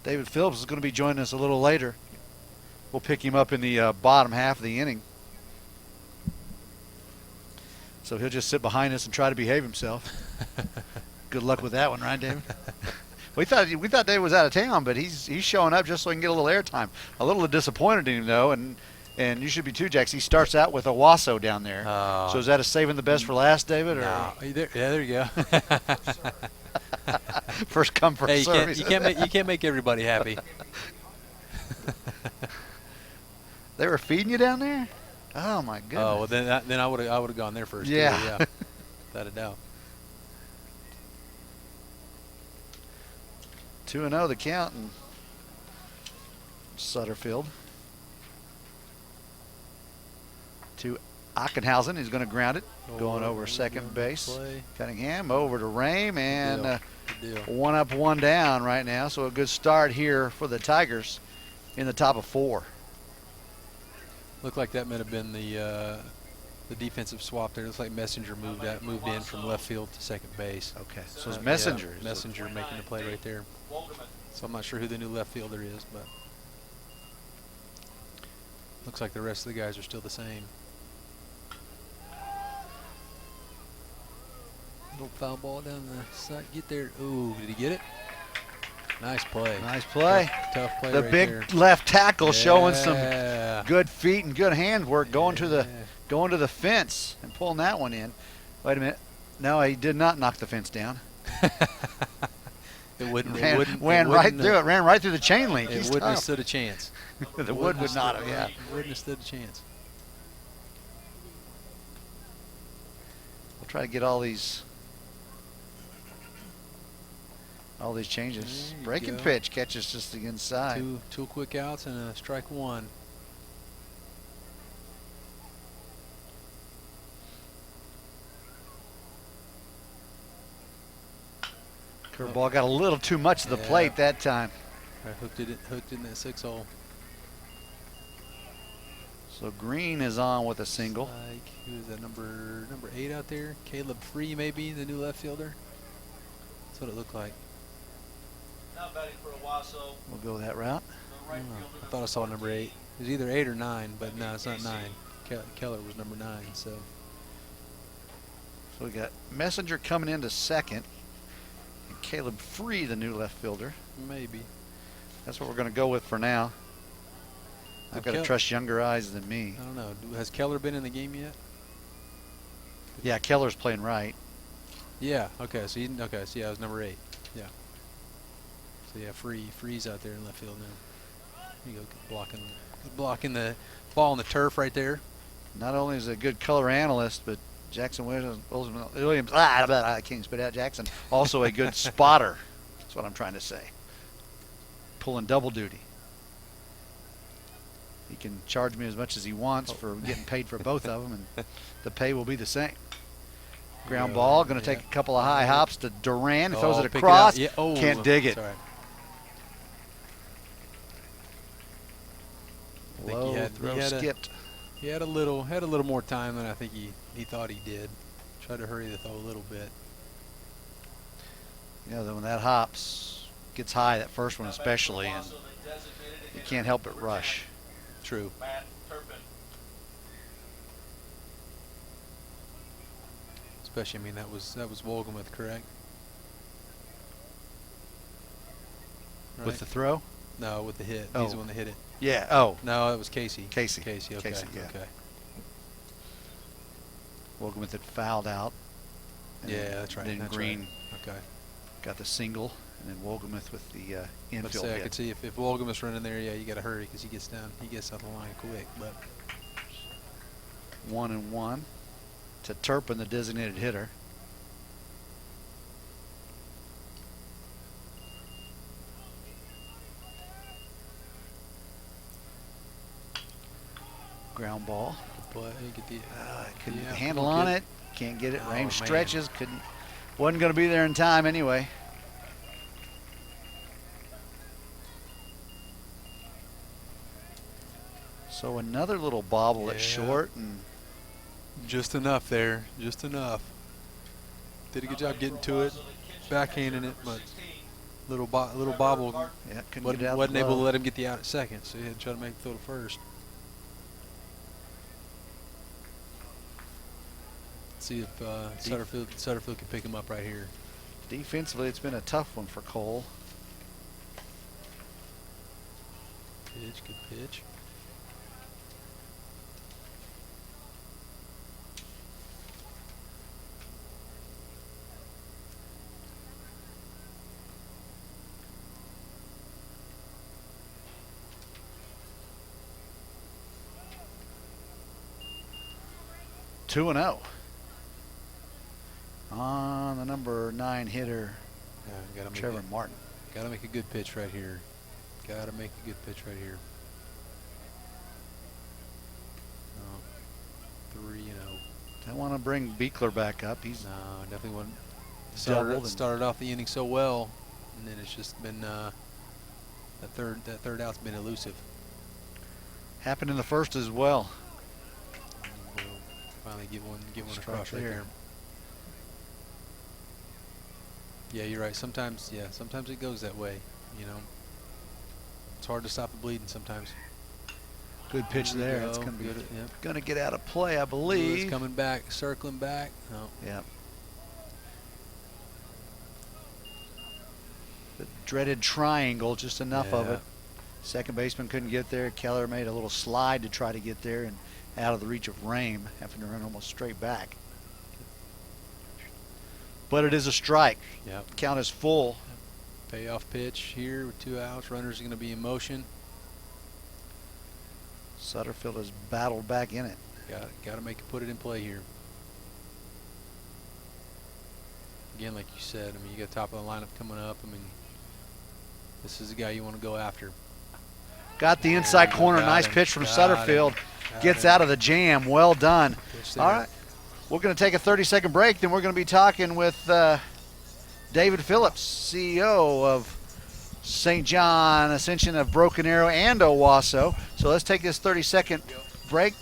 David Phillips is going to be joining us a little later. We'll pick him up in the bottom half of the inning. So he'll just sit behind us and try to behave himself. Good luck with that one, right, David? We thought David was out of town, but he's showing up just so he can get a little airtime. A little disappointed in him though, and you should be too, Jax. He starts out with Owasso down there. So is that a saving the best for last, David? Or? No. Yeah, there you go. First come, first serve. You can't make everybody happy. They were feeding you down there? Oh my goodness. Oh well, then I would have gone there first. Yeah, too, yeah, without a doubt. 2-0 the count, and Sutterfield to Achenhausen. He's going to ground it, going over second base. Play. Cunningham over to Rame, and Good deal. one up, one down right now. So a good start here for the Tigers in the top of four. Looked like that might have been the defensive swap there. Looks like Messenger moved in from left field to second base. Okay, so it's Messenger. Yeah, Messenger making the play right there. So I'm not sure who the new left fielder is, but looks like the rest of the guys are still the same. Little foul ball down the side. Get there. Ooh, did he get it? Nice play. Nice play. Tough play the right big there. left tackle showing some Yeah. good feet and good handwork, going to the fence and pulling that one in. Wait a minute. No, he did not knock the fence down. It wouldn't. Ran right through it. Ran right through the chain link. It wouldn't have stood a chance. The wood would not have. Yeah. Wouldn't have stood a chance. We'll try to get all these changes. Breaking pitch catches just the inside. Two quick outs and a strike one. Curveball got a little too much of the plate that time. I hooked in that 6-hole. So Green is on with a single. Who is that, number 8 out there? Caleb Free, maybe, the new left fielder. That's what it looked like. Now batting for Owasso. We'll go that route. I thought I saw number 8. It was either 8 or 9, but no, it's not 9. Keller was number 9. So we got Messenger coming into second. Caleb Free, the new left fielder. Maybe. That's what we're going to go with for now. I've got to trust younger eyes than me. I don't know. Has Keller been in the game yet? Yeah, Keller's playing right. Yeah. Okay. So So yeah, it was number 8. Yeah. So yeah, Free's out there in left field now. Here you go, blocking the ball on the turf right there. Not only is a good color analyst, but Jackson Williams. I can't spit out Jackson. Also a good spotter. That's what I'm trying to say. Pulling double duty. He can charge me as much as he wants for getting paid for both of them, and the pay will be the same. Ground ball, going to take a couple of high hops to Duran. He throws it across. Can't dig it. Low throw skipped. He had a little more time than I think he thought he did. Tried to hurry the throw a little bit. Yeah, when that hops gets high, that first one especially, and you can't help but rush. True. Especially, I mean, that was Wolgemuth, correct? Right. With the throw? No, with the hit. Oh. He's the one that hit it. Yeah. Oh. No, it was Casey. Casey. Okay. Casey, yeah. Okay. Wolgemuth had fouled out. Yeah, that's right. Then that's Green right. got the single, and then Wolgemuth with the infield Let's say hit. I could see if Wolgemuth's running there, yeah, you got to hurry because he gets down the line quick. But 1-1 to Turpin, the designated hitter. Ground ball. Couldn't Couldn't get the handle on it. Can't get it. Range stretches. Wasn't going to be there in time anyway. So another little bobble at short, and just enough there. Just enough. Did a good job getting to it, backhanding it, but little bobble. Yeah, wasn't able to let him get the out at second, so he had to try to make the throw to first. See if Sutterfield can pick him up right here. Defensively, it's been a tough one for Cole. Good pitch. Two and 0 on the number 9 hitter, Trevor Martin. Got to make a good pitch right here. Got to make a good pitch right here. 3-0. I want to bring Beekler back up. He's definitely one. Started off the inning so well, and then it's just been that third out's been elusive. Happened in the first as well. We'll finally get one across right there. Yeah, you're right. Sometimes it goes that way. You know, it's hard to stop the bleeding sometimes. Good pitch there. It's going to be going to get out of play, I believe. It's coming back, circling back. Oh. Yeah. The dreaded triangle, just enough of it. Second baseman couldn't get there. Keller made a little slide to try to get there and out of the reach of Rame, having to run almost straight back. But it is a strike. Yep. Count is full. Payoff pitch here with 2 outs. Runners are going to be in motion. Sutterfield has battled back in it. Got to put it in play here. Again, like you said, I mean, you got top of the lineup coming up. I mean, this is the guy you want to go after. Got the inside corner. Nice pitch from Sutterfield. Gets out of the jam. Well done. All right. We're going to take a 30-second break. Then we're going to be talking with David Phillips, CEO of St. John, Ascension of Broken Arrow, and Owasso. So let's take this 30-second break,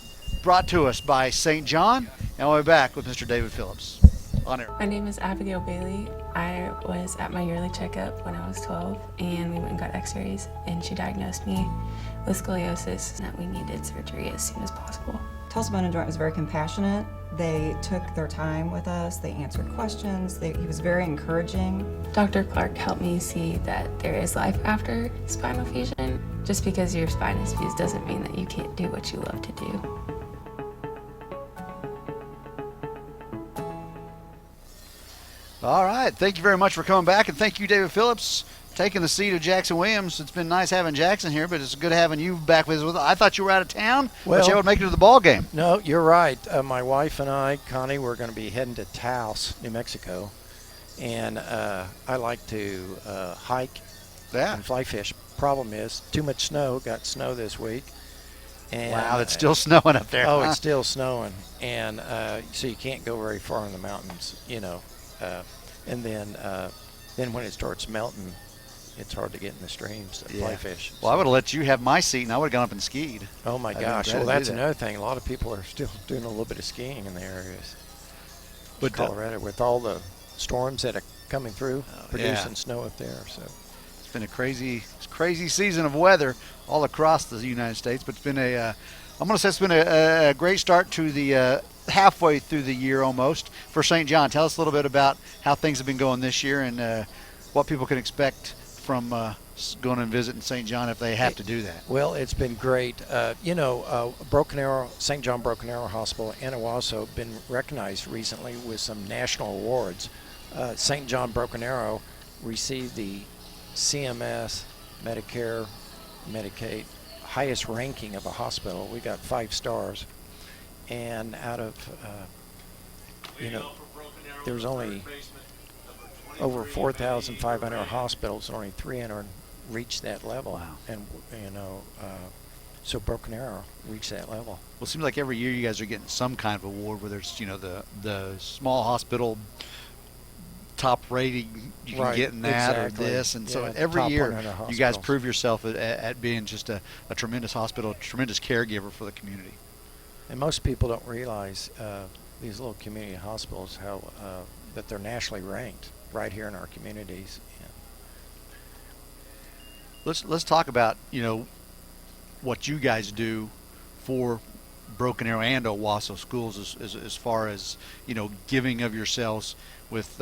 brought to us by St. John, and we'll be back with Mr. David Phillips on air. My name is Abigail Bailey. I was at my yearly checkup when I was 12, and we went and got x-rays, and she diagnosed me with scoliosis and that we needed surgery as soon as possible. Tulsa Bone and Joint was very compassionate. They took their time with us. They answered questions. He was very encouraging. Dr. Clark helped me see that there is life after spinal fusion. Just because your spine is fused doesn't mean that you can't do what you love to do. All right. Thank you very much for coming back, and thank you, David Phillips, taking the seat of Jackson Williams. It's been nice having Jackson here, but it's good having you back with us. I thought you were out of town, but you would make it to the ball game. No, you're right. My wife and I, Connie, we're going to be heading to Taos, New Mexico, and I like to hike and fly fish. Problem is, too much snow. Got snow this week. And, wow, it's still snowing up there. Oh, huh? It's still snowing, and so you can't go very far in the mountains, you know. And then when it starts melting, it's hard to get in the streams to fly fish. Well, I would have let you have my seat, and I would have gone up and skied. Oh my gosh! Well, that's another thing. A lot of people are still doing a little bit of skiing in the areas. But Colorado, with all the storms that are coming through, producing snow up there, so it's been a crazy season of weather all across the United States. But it's been I'm going to say it's been a great start to the halfway through the year almost for St. John. Tell us a little bit about how things have been going this year and what people can expect from going and visiting St. John if they have to do that. Well, it's been great. Broken Arrow, St. John Broken Arrow Hospital and Owasso have been recognized recently with some national awards. St. John Broken Arrow received the CMS, Medicare, Medicaid highest ranking of a hospital. We got 5 stars. And out of, there's only over 4,500 hospitals, and only 300 reached that level. Wow. And, so Broken Arrow reached that level. Well, it seems like every year you guys are getting some kind of award, whether it's, the small hospital top rating you can get in that or this. And so every year you guys prove yourself at being just a tremendous hospital, tremendous caregiver for the community. And most people don't realize these little community hospitals how that they're nationally ranked right here in our communities. Yeah. Let's talk about what you guys do for Broken Arrow and Owasso schools as far as giving of yourselves with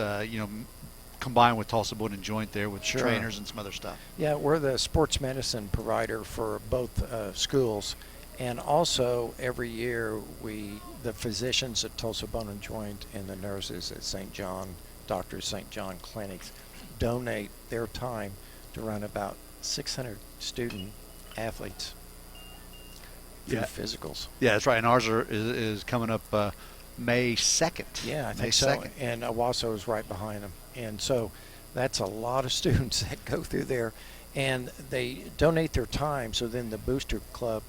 combined with Tulsa Bone and Joint there with trainers and some other stuff. Yeah, we're the sports medicine provider for both schools. And also, every year, the physicians at Tulsa Bone and Joint and the nurses at St. John, Dr. St. John clinics, donate their time to run about 600 student athletes through physicals. Yeah, that's right. And ours is coming up May 2nd. Yeah, I think so. 2nd. And Owasso is right behind them. And so that's a lot of students that go through there. And they donate their time, so then the booster club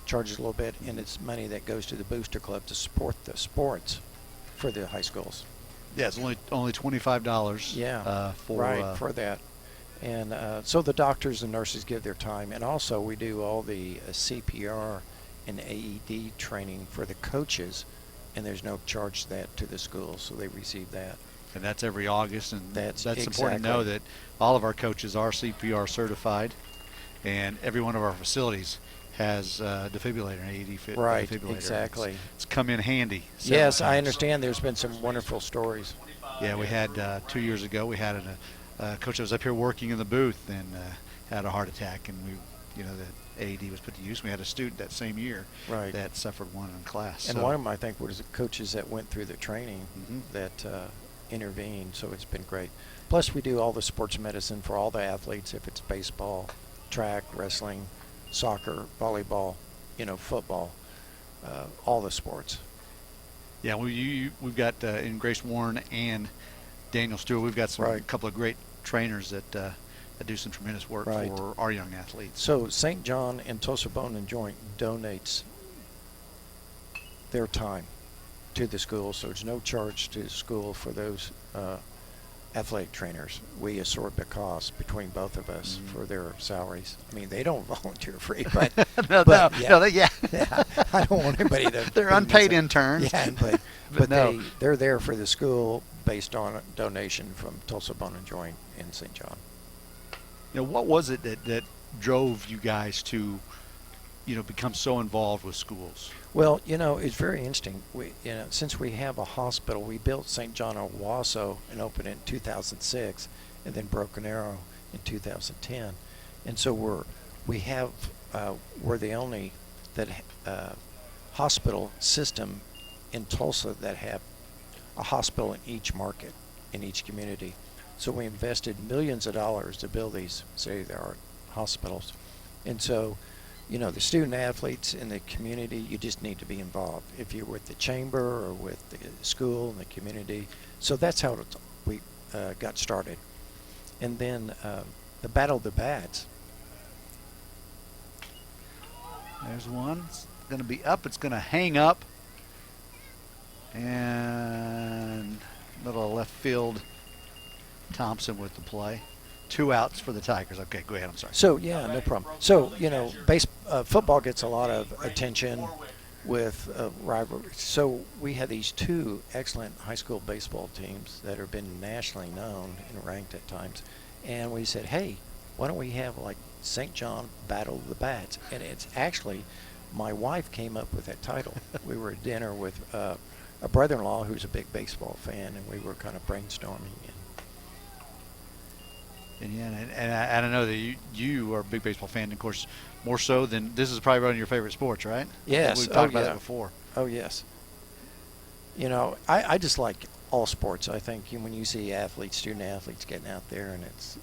charges a little bit, and it's money that goes to the booster club to support the sports for the high schools. Yeah, it's only $25. Yeah, for that. And so the doctors and nurses give their time, and also we do all the CPR and AED training for the coaches, and there's no charge to that to the schools, so they receive that. And that's every August, and that's important to know that all of our coaches are CPR certified. And every one of our facilities has a defibrillator, an AED defibrillator. Right, exactly. It's come in handy. Yes, I understand there's been some wonderful stories. Yeah, we had 2 years ago, we had a coach that was up here working in the booth and had a heart attack, and the AED was put to use. We had a student that same year that suffered one in class. And one of them, I think, was the coaches that went through the training that intervened, so it's been great. Plus, we do all the sports medicine for all the athletes, if it's baseball, track, wrestling, soccer, volleyball, football, all the sports. Yeah, we've got in Grace Warren and Daniel Stewart, we've got a couple of great trainers that do some tremendous work for our young athletes. So St. John and Tulsa Bone and Joint donates their time to the school, so there's no charge to the school for those athletic trainers. We absorb the cost between both of us for their salaries. I mean, they don't volunteer free, but yeah. I don't want anybody to. They're unpaid interns. Yeah, but they're there for the school based on a donation from Tulsa Bone and Joint in St. John. What was it that drove you guys to become so involved with schools? Well, it's very interesting. Since we have a hospital, we built St. John Owasso and opened it in 2006, and then Broken Arrow in 2010, and so we're the only hospital system in Tulsa that have a hospital in each market, in each community. So we invested millions of dollars to build these state-of-the-art hospitals, and so. The student athletes in the community, you just need to be involved. If you're with the chamber or with the school and the community. So that's how we got started. And then the Battle of the Bats. There's one. It's going to be up. It's going to hang up. And little left field Thompson with the play. 2 outs for the Tigers. Okay, go ahead. I'm sorry. So, yeah, no problem. So, football gets a lot of attention with rivalries. So we have these 2 excellent high school baseball teams that have been nationally known and ranked at times. And we said, hey, why don't we have like St. John Battle of the Bats? And it's actually, my wife came up with that title. We were at dinner with a brother-in-law who's a big baseball fan, and we were kind of brainstorming. And I know that you are a big baseball fan, of course, more so than this is probably one of your favorite sports, right? Yes. We've talked about that before. Oh, yes. I just like all sports. I think when you see student athletes getting out there, and it's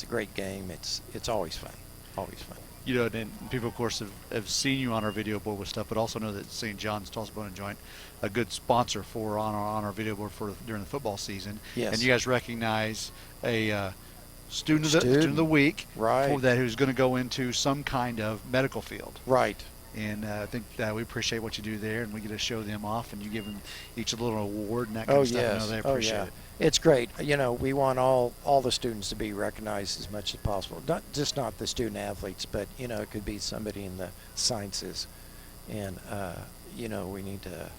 a great game. It's always fun. Always fun. And people, of course, have seen you on our video board with stuff, but also know that St. John's Tulsa Bone and Joint, a good sponsor on our video board during the football season. Yes. And you guys recognize a student of the week, right? For that, who's going to go into some kind of medical field, right? And I think we appreciate what you do there, and we get to show them off, and you give them each a little award and that kind of stuff. Yes. I know they appreciate it. It's great. We want all the students to be recognized as much as possible. Not the student athletes, but it could be somebody in the sciences, and we need to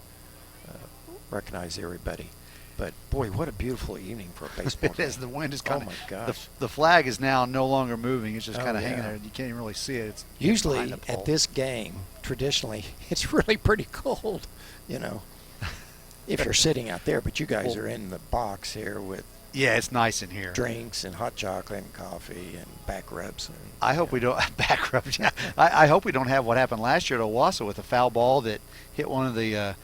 recognize everybody. But boy, what a beautiful evening for a baseball game. It is. The wind is kind of. Oh my gosh. The flag is now no longer moving. It's just kind of hanging there. You can't even really see it. It's usually at this game, traditionally, it's really pretty cold. If you're sitting out there, but you guys are in the box here with. Yeah, it's nice in here. Drinks and hot chocolate and coffee and back rubs. And, I hope we don't back rubs. Yeah. I hope we don't have what happened last year at Owasso with a foul ball that hit one of the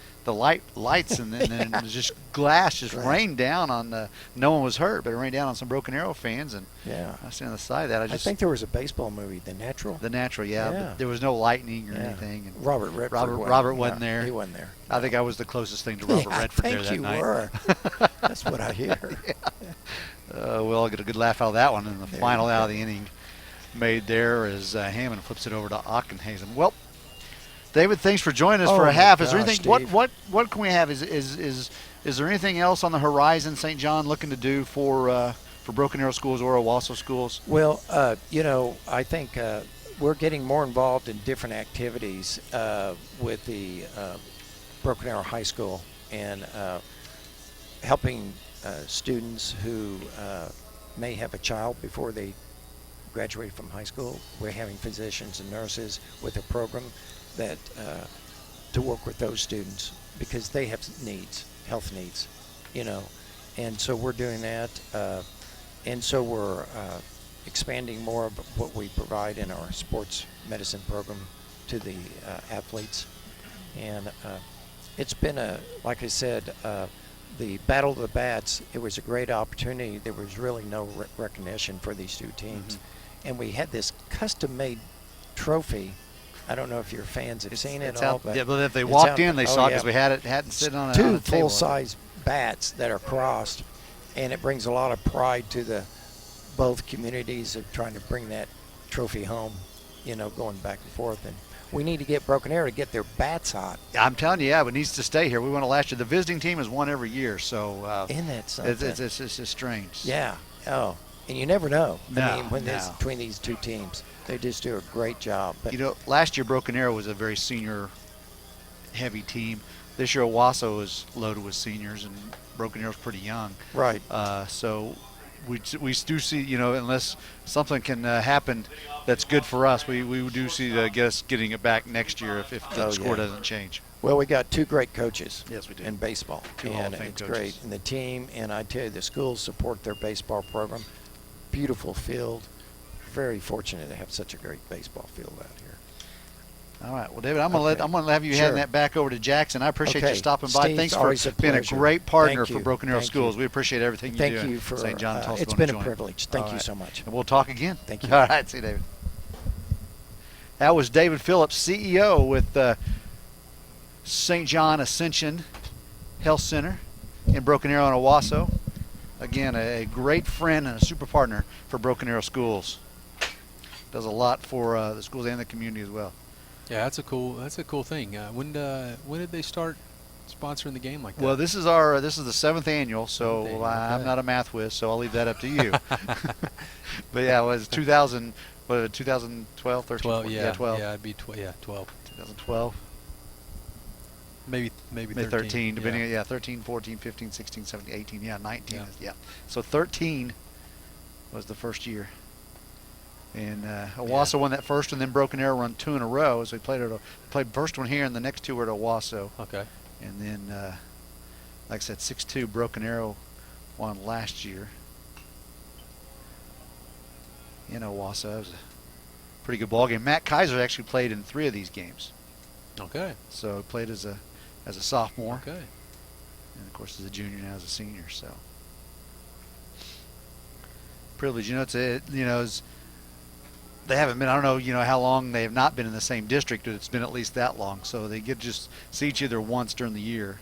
lights, and then it was just glass rained down on no one was hurt, but it rained down on some Broken Arrow fans. And I was on the side of that. I think there was a baseball movie, The Natural. The Natural, yeah. But there was no lightning or anything. And Robert wasn't there. He wasn't there. I think I was the closest thing to Robert Redford there that night. I think you were. That's what I hear. We'll get a good laugh out of that one. And the final out of the inning made there as Hammond flips it over to Ockenhazen. Well, David, thanks for joining us for a half. Is there anything? What can we have? Is there anything else on the horizon? St. John looking to do for Broken Arrow schools or Owasso schools? Well, I think we're getting more involved in different activities with the Broken Arrow High School and helping students who may have a child before they graduate from high school. We're having physicians and nurses with a program that to work with those students because they have needs, health needs, and so we're doing that, and so we're expanding more of what we provide in our sports medicine program to the athletes, and it's been like I said, the Battle of the Bats. It was a great opportunity. There was really no recognition for these 2 teams, and we had this custom-made trophy. I don't know if your fans have seen it all. But if they walked in, they saw it because we hadn't sitting on a table. 2 full-size bats that are crossed, and it brings a lot of pride to both communities of trying to bring that trophy home, going back and forth. And we need to get Broken Arrow to get their bats hot. I'm telling you, it needs to stay here. We won it last year. The visiting team has won every year, so isn't that something? It's just strange. Yeah. Oh, and you never know. No, between these 2 teams. They just do a great job. But last year Broken Arrow was a very senior-heavy team. This year Owasso is loaded with seniors, and Broken Arrow's pretty young. Right. So we do see, you know, unless something can happen that's good for us, we do see us getting it back next year if the score doesn't change. Well, we got 2 great coaches. Yes, we do. In baseball. 2 Hall of and Fame it's coaches. great. And the team, and I tell you, the schools support their baseball program. Beautiful field. Very fortunate to have such a great baseball field out here. All right. Well, David, I'm gonna have you hand that back over to Jackson. I appreciate you stopping by. Steve's Thanks always for a being a pleasure. great partner Thank for Broken Arrow Thank Schools. you. We appreciate everything you do. Thank you for St. John Tulsa it's Bonnet been a Joint. privilege. Thank All you right. so much. And we'll talk again. Thank you. All right. See you, David. That was David Phillips, CEO with St. John Ascension Health Center in Broken Arrow and Owasso. Again, a great friend and a super partner for Broken Arrow Schools. Does a lot for the schools and the community as well. Yeah, that's a cool thing. When did they start sponsoring the game like that? Well, this is the 7th annual, so I'm okay. not a math whiz, so I'll leave that up to you. But yeah, it was 2012, 13, 12, 14, yeah, 12. yeah, it'd be 12. 2012. Maybe 13, depending on 13, 14, 15, 16, 17, 18, 19. Yeah. So 13 was the first year. And Owasso won that first, and then Broken Arrow won 2 in a row. So we played first one here, and the next 2 were at Owasso. Okay. And then, like I said, 6-2 Broken Arrow won last year in Owasso. It was a pretty good ball game. Matt Kaiser actually played in 3 of these games. Okay. So he played as a sophomore. Okay. And of course as a junior, now as a senior. So privilege. You know, they haven't been, I don't know, how long they have not been in the same district, but it's been at least that long. So they get just see each other once during the year.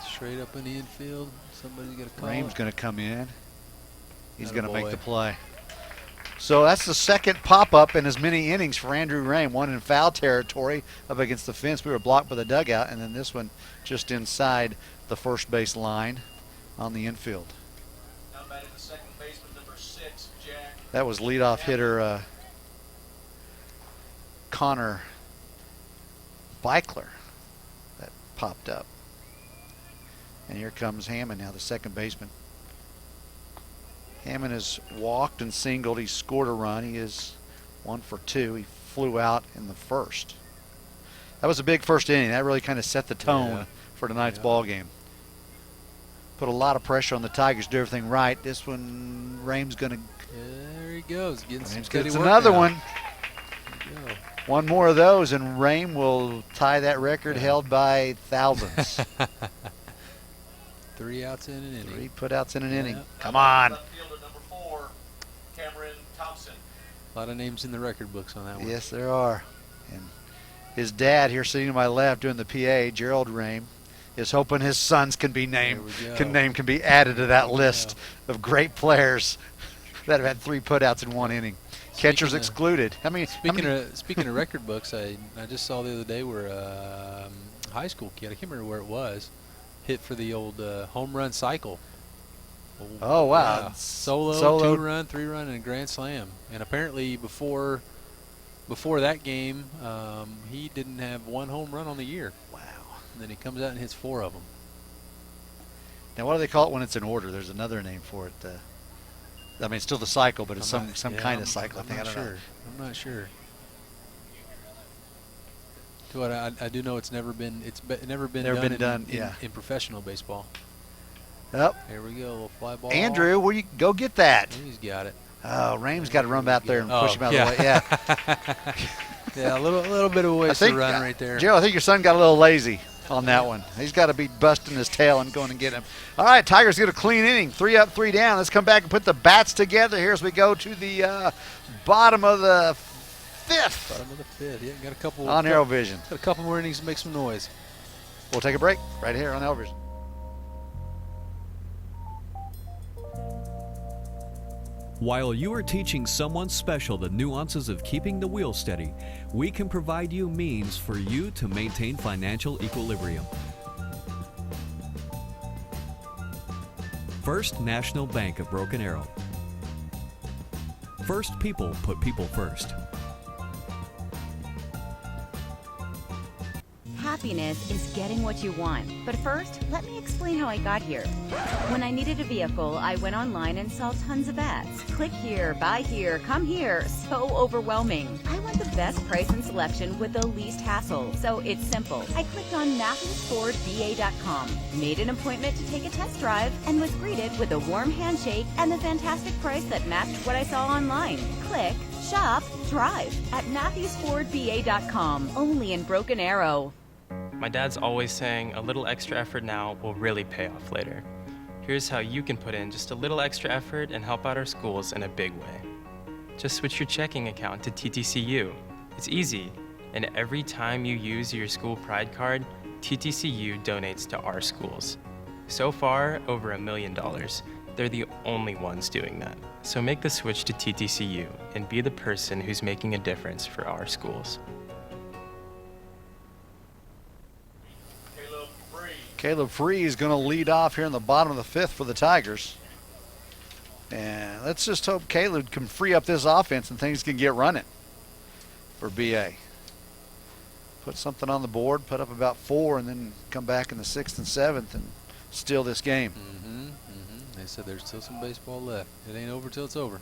Straight up in the infield. Somebody's going to call. Rame's going to come in. He's going to make Attaboy. the play. So that's the second pop-up in as many innings for Andrew Rame. One in foul territory up against the fence. We were blocked by the dugout, and then this one just inside the first base line on the infield. Now batting the second baseman, number 6, Jack. That was leadoff hitter Connor Beichler that popped up. And here comes Hammond now, the second baseman. Hammond has walked and singled. He scored a run. He is 1 for 2. He flew out in the first. That was a big first inning. That really kind of set the tone for tonight's ball game. Put a lot of pressure on the Tigers to do everything right. This one, Rame's going to... There he goes. Getting some Rame's steady gets work another now. one. There you go. One more of those, and Rame will tie that record held by thousands. 3 outs in an inning. 3 putouts in an inning. Come on. Left fielder, number 4, Cameron Thompson. A lot of names in the record books on that one. Yes, there are. And his dad here sitting to my left doing the PA, Gerald Rame, is hoping his sons can be named, can be added to that list of great players that have had 3 putouts in 1 inning. Catchers excluded. Speaking of record books, I just saw the other day where high school kid, I can't remember where it was, hit for the old home run cycle. Oh wow! Yeah. Solo, 2-run, 3-run, and a grand slam. And apparently before that game, he didn't have 1 home run on the year. Wow! And then he comes out and hits 4 of them. Now, what do they call it when it's in order? There's another name for it. I mean, it's still the cycle, but it's some kind of cycle. I don't know. I'm not sure. What I do know, it's never been done in professional baseball. Yep. Here we go, a little fly ball. Andrew, will you go get that? He's got it. Oh, Rame's got to run out there and push him out of the way. Yeah. Yeah, a little bit of a ways to run right there. Gerald, I think your son got a little lazy on that one. He's got to be busting his tail and going and get him. All right, Tigers get a clean inning. 3 up, 3 down. Let's come back and put the bats together here as we go to the bottom of the 5th. Bottom of the 5th. Yeah, got a couple on Arrow Vision. Got a couple more innings to make some noise. We'll take a break right here on Arrow Vision. While you are teaching someone special the nuances of keeping the wheel steady, we can provide you means for you to maintain financial equilibrium. First National Bank of Broken Arrow. First people put people first. happiness is getting what you want. But first, let me explain how I got here. When I needed a vehicle, I went online and saw tons of ads. Click here, buy here, come here. So overwhelming. I want the best price and selection with the least hassle. So it's simple. I clicked on MatthewsFordVA.com, made an appointment to take a test drive, and was greeted with a warm handshake and the fantastic price that matched what I saw online. Click, shop, drive at MatthewsFordVA.com, only in Broken Arrow. My dad's always saying a little extra effort now will really pay off later. Here's how you can put in just a little extra effort and help out our schools in a big way. Just switch your checking account to TTCU. It's easy, and every time you use your school pride card, TTCU donates to our schools. So far, over $1 million. They're the only ones doing that. So make the switch to TTCU and be the person who's making a difference for our schools. Caleb Free is going to lead off here in the bottom of the fifth for the Tigers. And let's just hope Caleb can free up this offense and things can get running for BA. Put something on the board, put up about 4, and then come back in the 6th and 7th and steal this game. They said there's still some baseball left. It ain't over till it's over.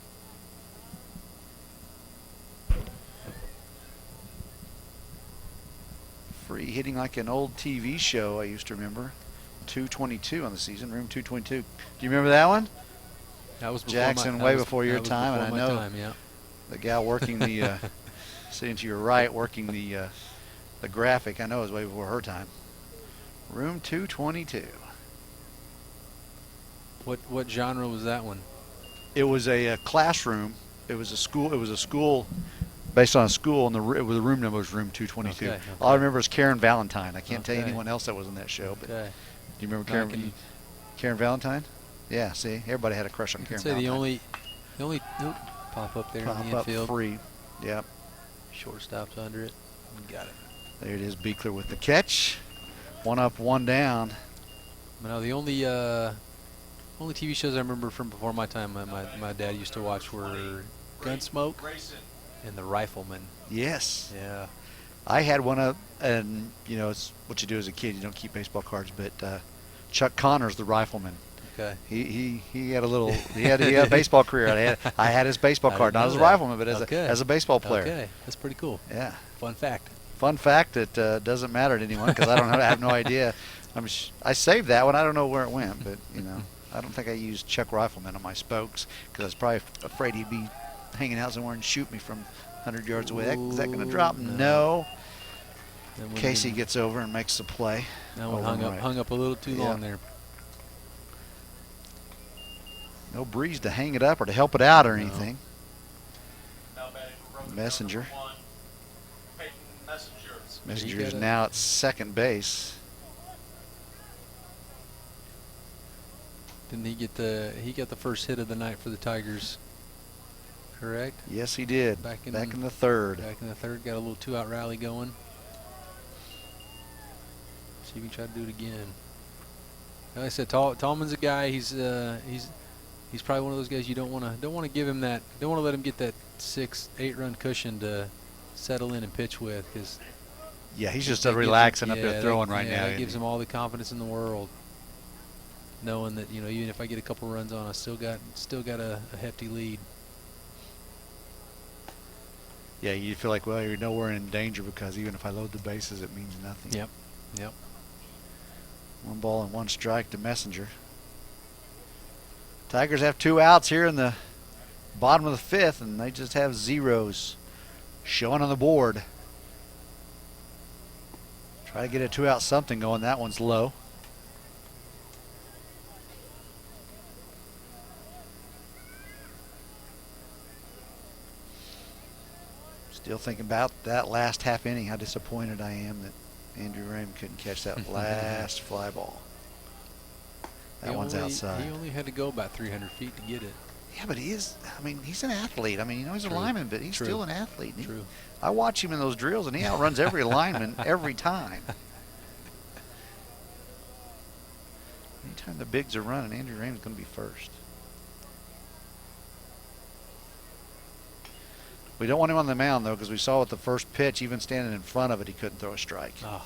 Free hitting like an old TV show I used to remember. 222 on the season, room 222. Do you remember that one? That was before Jackson, way before your time, and I know yeah. the gal working the sitting to your right, working the graphic. I know it was way before her time. Room 222. What genre was that one? It was a classroom. It was a school. It was a school based on a school, and the room number was room 222. Okay. All I remember is Karen Valentine. I can't tell you anyone else that was in that show. But Okay. do you remember Karen Valentine? Yeah. See, everybody had a crush on Karen I'd say Valentine. the only pop up there Pop in the up infield. Free. Yep. Shortstop's under it. You got it. There it is. Beekler with the catch. 1 up, 1 down. No, the only TV shows I remember from before my time, my dad used to watch were Gunsmoke and The Rifleman. Yes. Yeah. I had one up, and you know, it's what you do as a kid. You don't keep baseball cards, but Chuck Connors, the Rifleman. Okay. He had a little. He had a baseball career. I had his baseball card, not as a rifleman, but as a baseball player. Okay, that's pretty cool. Yeah. Fun fact. Fun fact that doesn't matter to anyone because I have no idea. I saved that one. I don't know where it went, but you know, I don't think I used Chuck Rifleman on my spokes because I was probably afraid he'd be hanging out somewhere and shoot me from 100 yards away. Is that going to drop? No. Casey gets over and makes the play. That one hung up a little too long there. No breeze to hang it up or to help it out or anything. Messenger. Messenger is now at second base. Didn't he get the first hit of the night for the Tigers? Correct? Yes, he did. Back in the third. Back in the third, got a little 2-out rally going. See if we can try to do it again. Like I said, Tallman's a guy. He's probably one of those guys you don't want to give him that. Don't want to let him get that 6-8 run cushion to settle in and pitch with, because yeah, he's just relaxing up there throwing right now. That gives him all the confidence in the world, knowing that even if I get a couple runs on, I still got a hefty lead. Yeah, you feel like, well, you're nowhere in danger because even if I load the bases, it means nothing. Yep. 1 ball and 1 strike to Messenger. Tigers have 2 outs here in the bottom of the 5th, and they just have zeros showing on the board. Try to get a 2-out something going. That one's low. Still thinking about that last half inning, how disappointed I am that Andrew Raym couldn't catch that last fly ball. That one's outside. He only had to go about 300 feet to get it. Yeah, but he's an athlete. He's a lineman, but he's still an athlete. True. I watch him in those drills, and he outruns every lineman every time. Anytime the bigs are running, Andrew Raym's going to be first. We don't want him on the mound, though, because we saw with the first pitch, even standing in front of it, he couldn't throw a strike. Oh.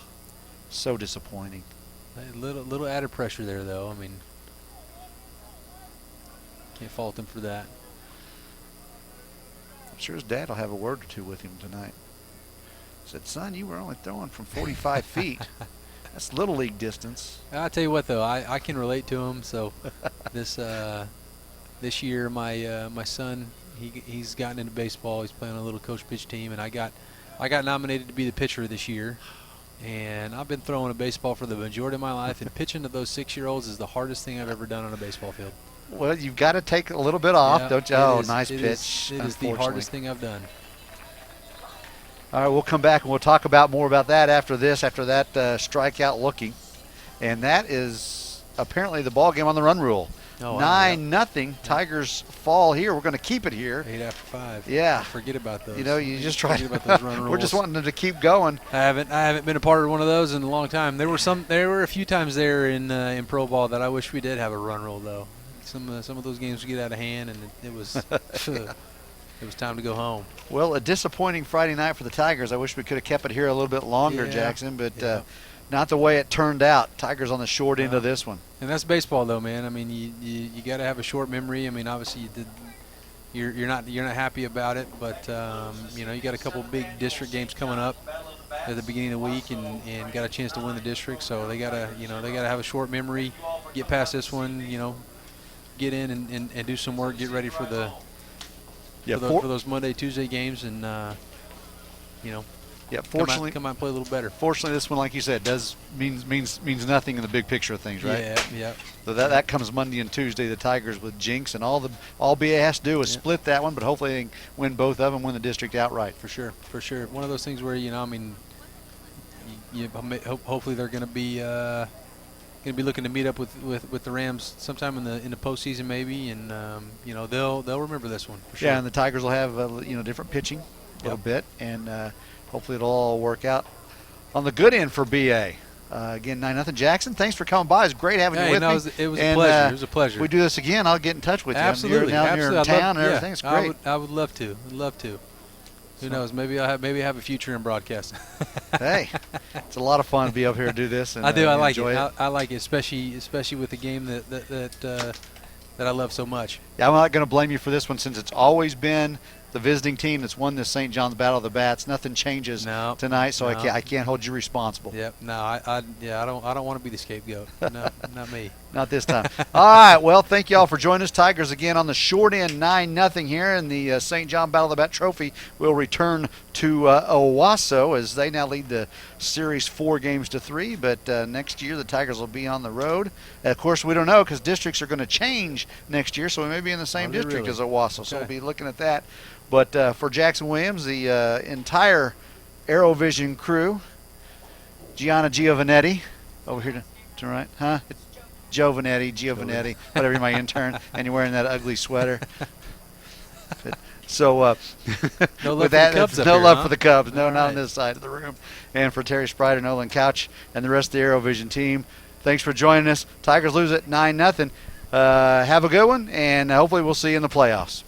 So disappointing. A little added pressure there, though. I mean, can't fault him for that. I'm sure his dad will have a word or two with him tonight. Said, son, you were only throwing from 45 feet. That's little league distance. I'll tell you what, though, I can relate to him. So this year, my son, he's gotten into baseball. He's playing on a little coach pitch team, and I got nominated to be the pitcher this year. And I've been throwing a baseball for the majority of my life, and pitching to those 6-year-olds is the hardest thing I've ever done on a baseball field. Well, you've got to take a little bit off, don't you? Oh, nice pitch. It is the hardest thing I've done. All right, we'll come back and we'll talk about more about that after this, after that strikeout looking. And that is apparently the ball game on the run rule. 9-0. Tigers fall here. We're going to keep it here. 8 after 5. Yeah. Forget about those. You know, you just try. Forget about those run rules. We're just wanting them to keep going. I haven't been a part of one of those in a long time. There were a few times there in pro ball that I wish we did have a run rule, though. Some of those games would get out of hand, and it was it was time to go home. Well, a disappointing Friday night for the Tigers. I wish we could have kept it here a little bit longer, Jackson, but not the way it turned out. Tigers on the short end of this one. And that's baseball, though, man. I mean, you got to have a short memory. I mean, obviously you're not happy about it, but you got a couple big district games coming up at the beginning of the week, and got a chance to win the district. So they gotta have a short memory, get past this one, get in and do some work, get ready for for those Monday, Tuesday games, and fortunately come out and play a little better. Fortunately, this one, like you said, means nothing in the big picture of things, right? Yeah. So that comes Monday and Tuesday. The Tigers with Jinx, and all BA has to do is split that one, but hopefully they can win both of them, win the district outright. For sure. One of those things where hopefully they're going to be looking to meet up with the Rams sometime in the postseason maybe, and they'll remember this one for sure. Yeah, and the Tigers will have different pitching a little bit, and hopefully it'll all work out on the good end for BA. Again, 9-0. Jackson, thanks for coming by. It's great having you with me. It was a pleasure. It was a pleasure. If we do this again, I'll get in touch with you. Absolutely. Down here in town and everything. It's great. I would love to. Who knows? Maybe I'll have a future in broadcasting. Hey, it's a lot of fun to be up here to do this. And, I do. I like it. I like it, especially with the game that I love so much. Yeah, I'm not going to blame you for this one, since it's always been the visiting team that's won this St. John's Battle of the Bats. Nothing changes tonight, so I can't hold you responsible. Yep. No, I don't want to be the scapegoat. No, not me. Not this time. All right. Well, thank you all for joining us. Tigers again on the short end, 9-0 here, in the St. John Battle of the Bat Trophy will return to Owasso as they now lead the series 4-3. But next year the Tigers will be on the road. Of course, we don't know, because districts are going to change next year, so we may be in the same district as Owasso. So we'll be looking at that. But for Jackson Williams, the entire AeroVision crew, Gianna Giovanetti over here to right, huh? Giovanetti, whatever, you're my intern, and you're wearing that ugly sweater. So no love with that, for the Cubs no here, love huh? for the Cubs. No, All not right. on this side of the room. And for Terry Sprider, Nolan Couch, and the rest of the AeroVision team, thanks for joining us. Tigers lose at 9-0. Have a good one, and hopefully we'll see you in the playoffs.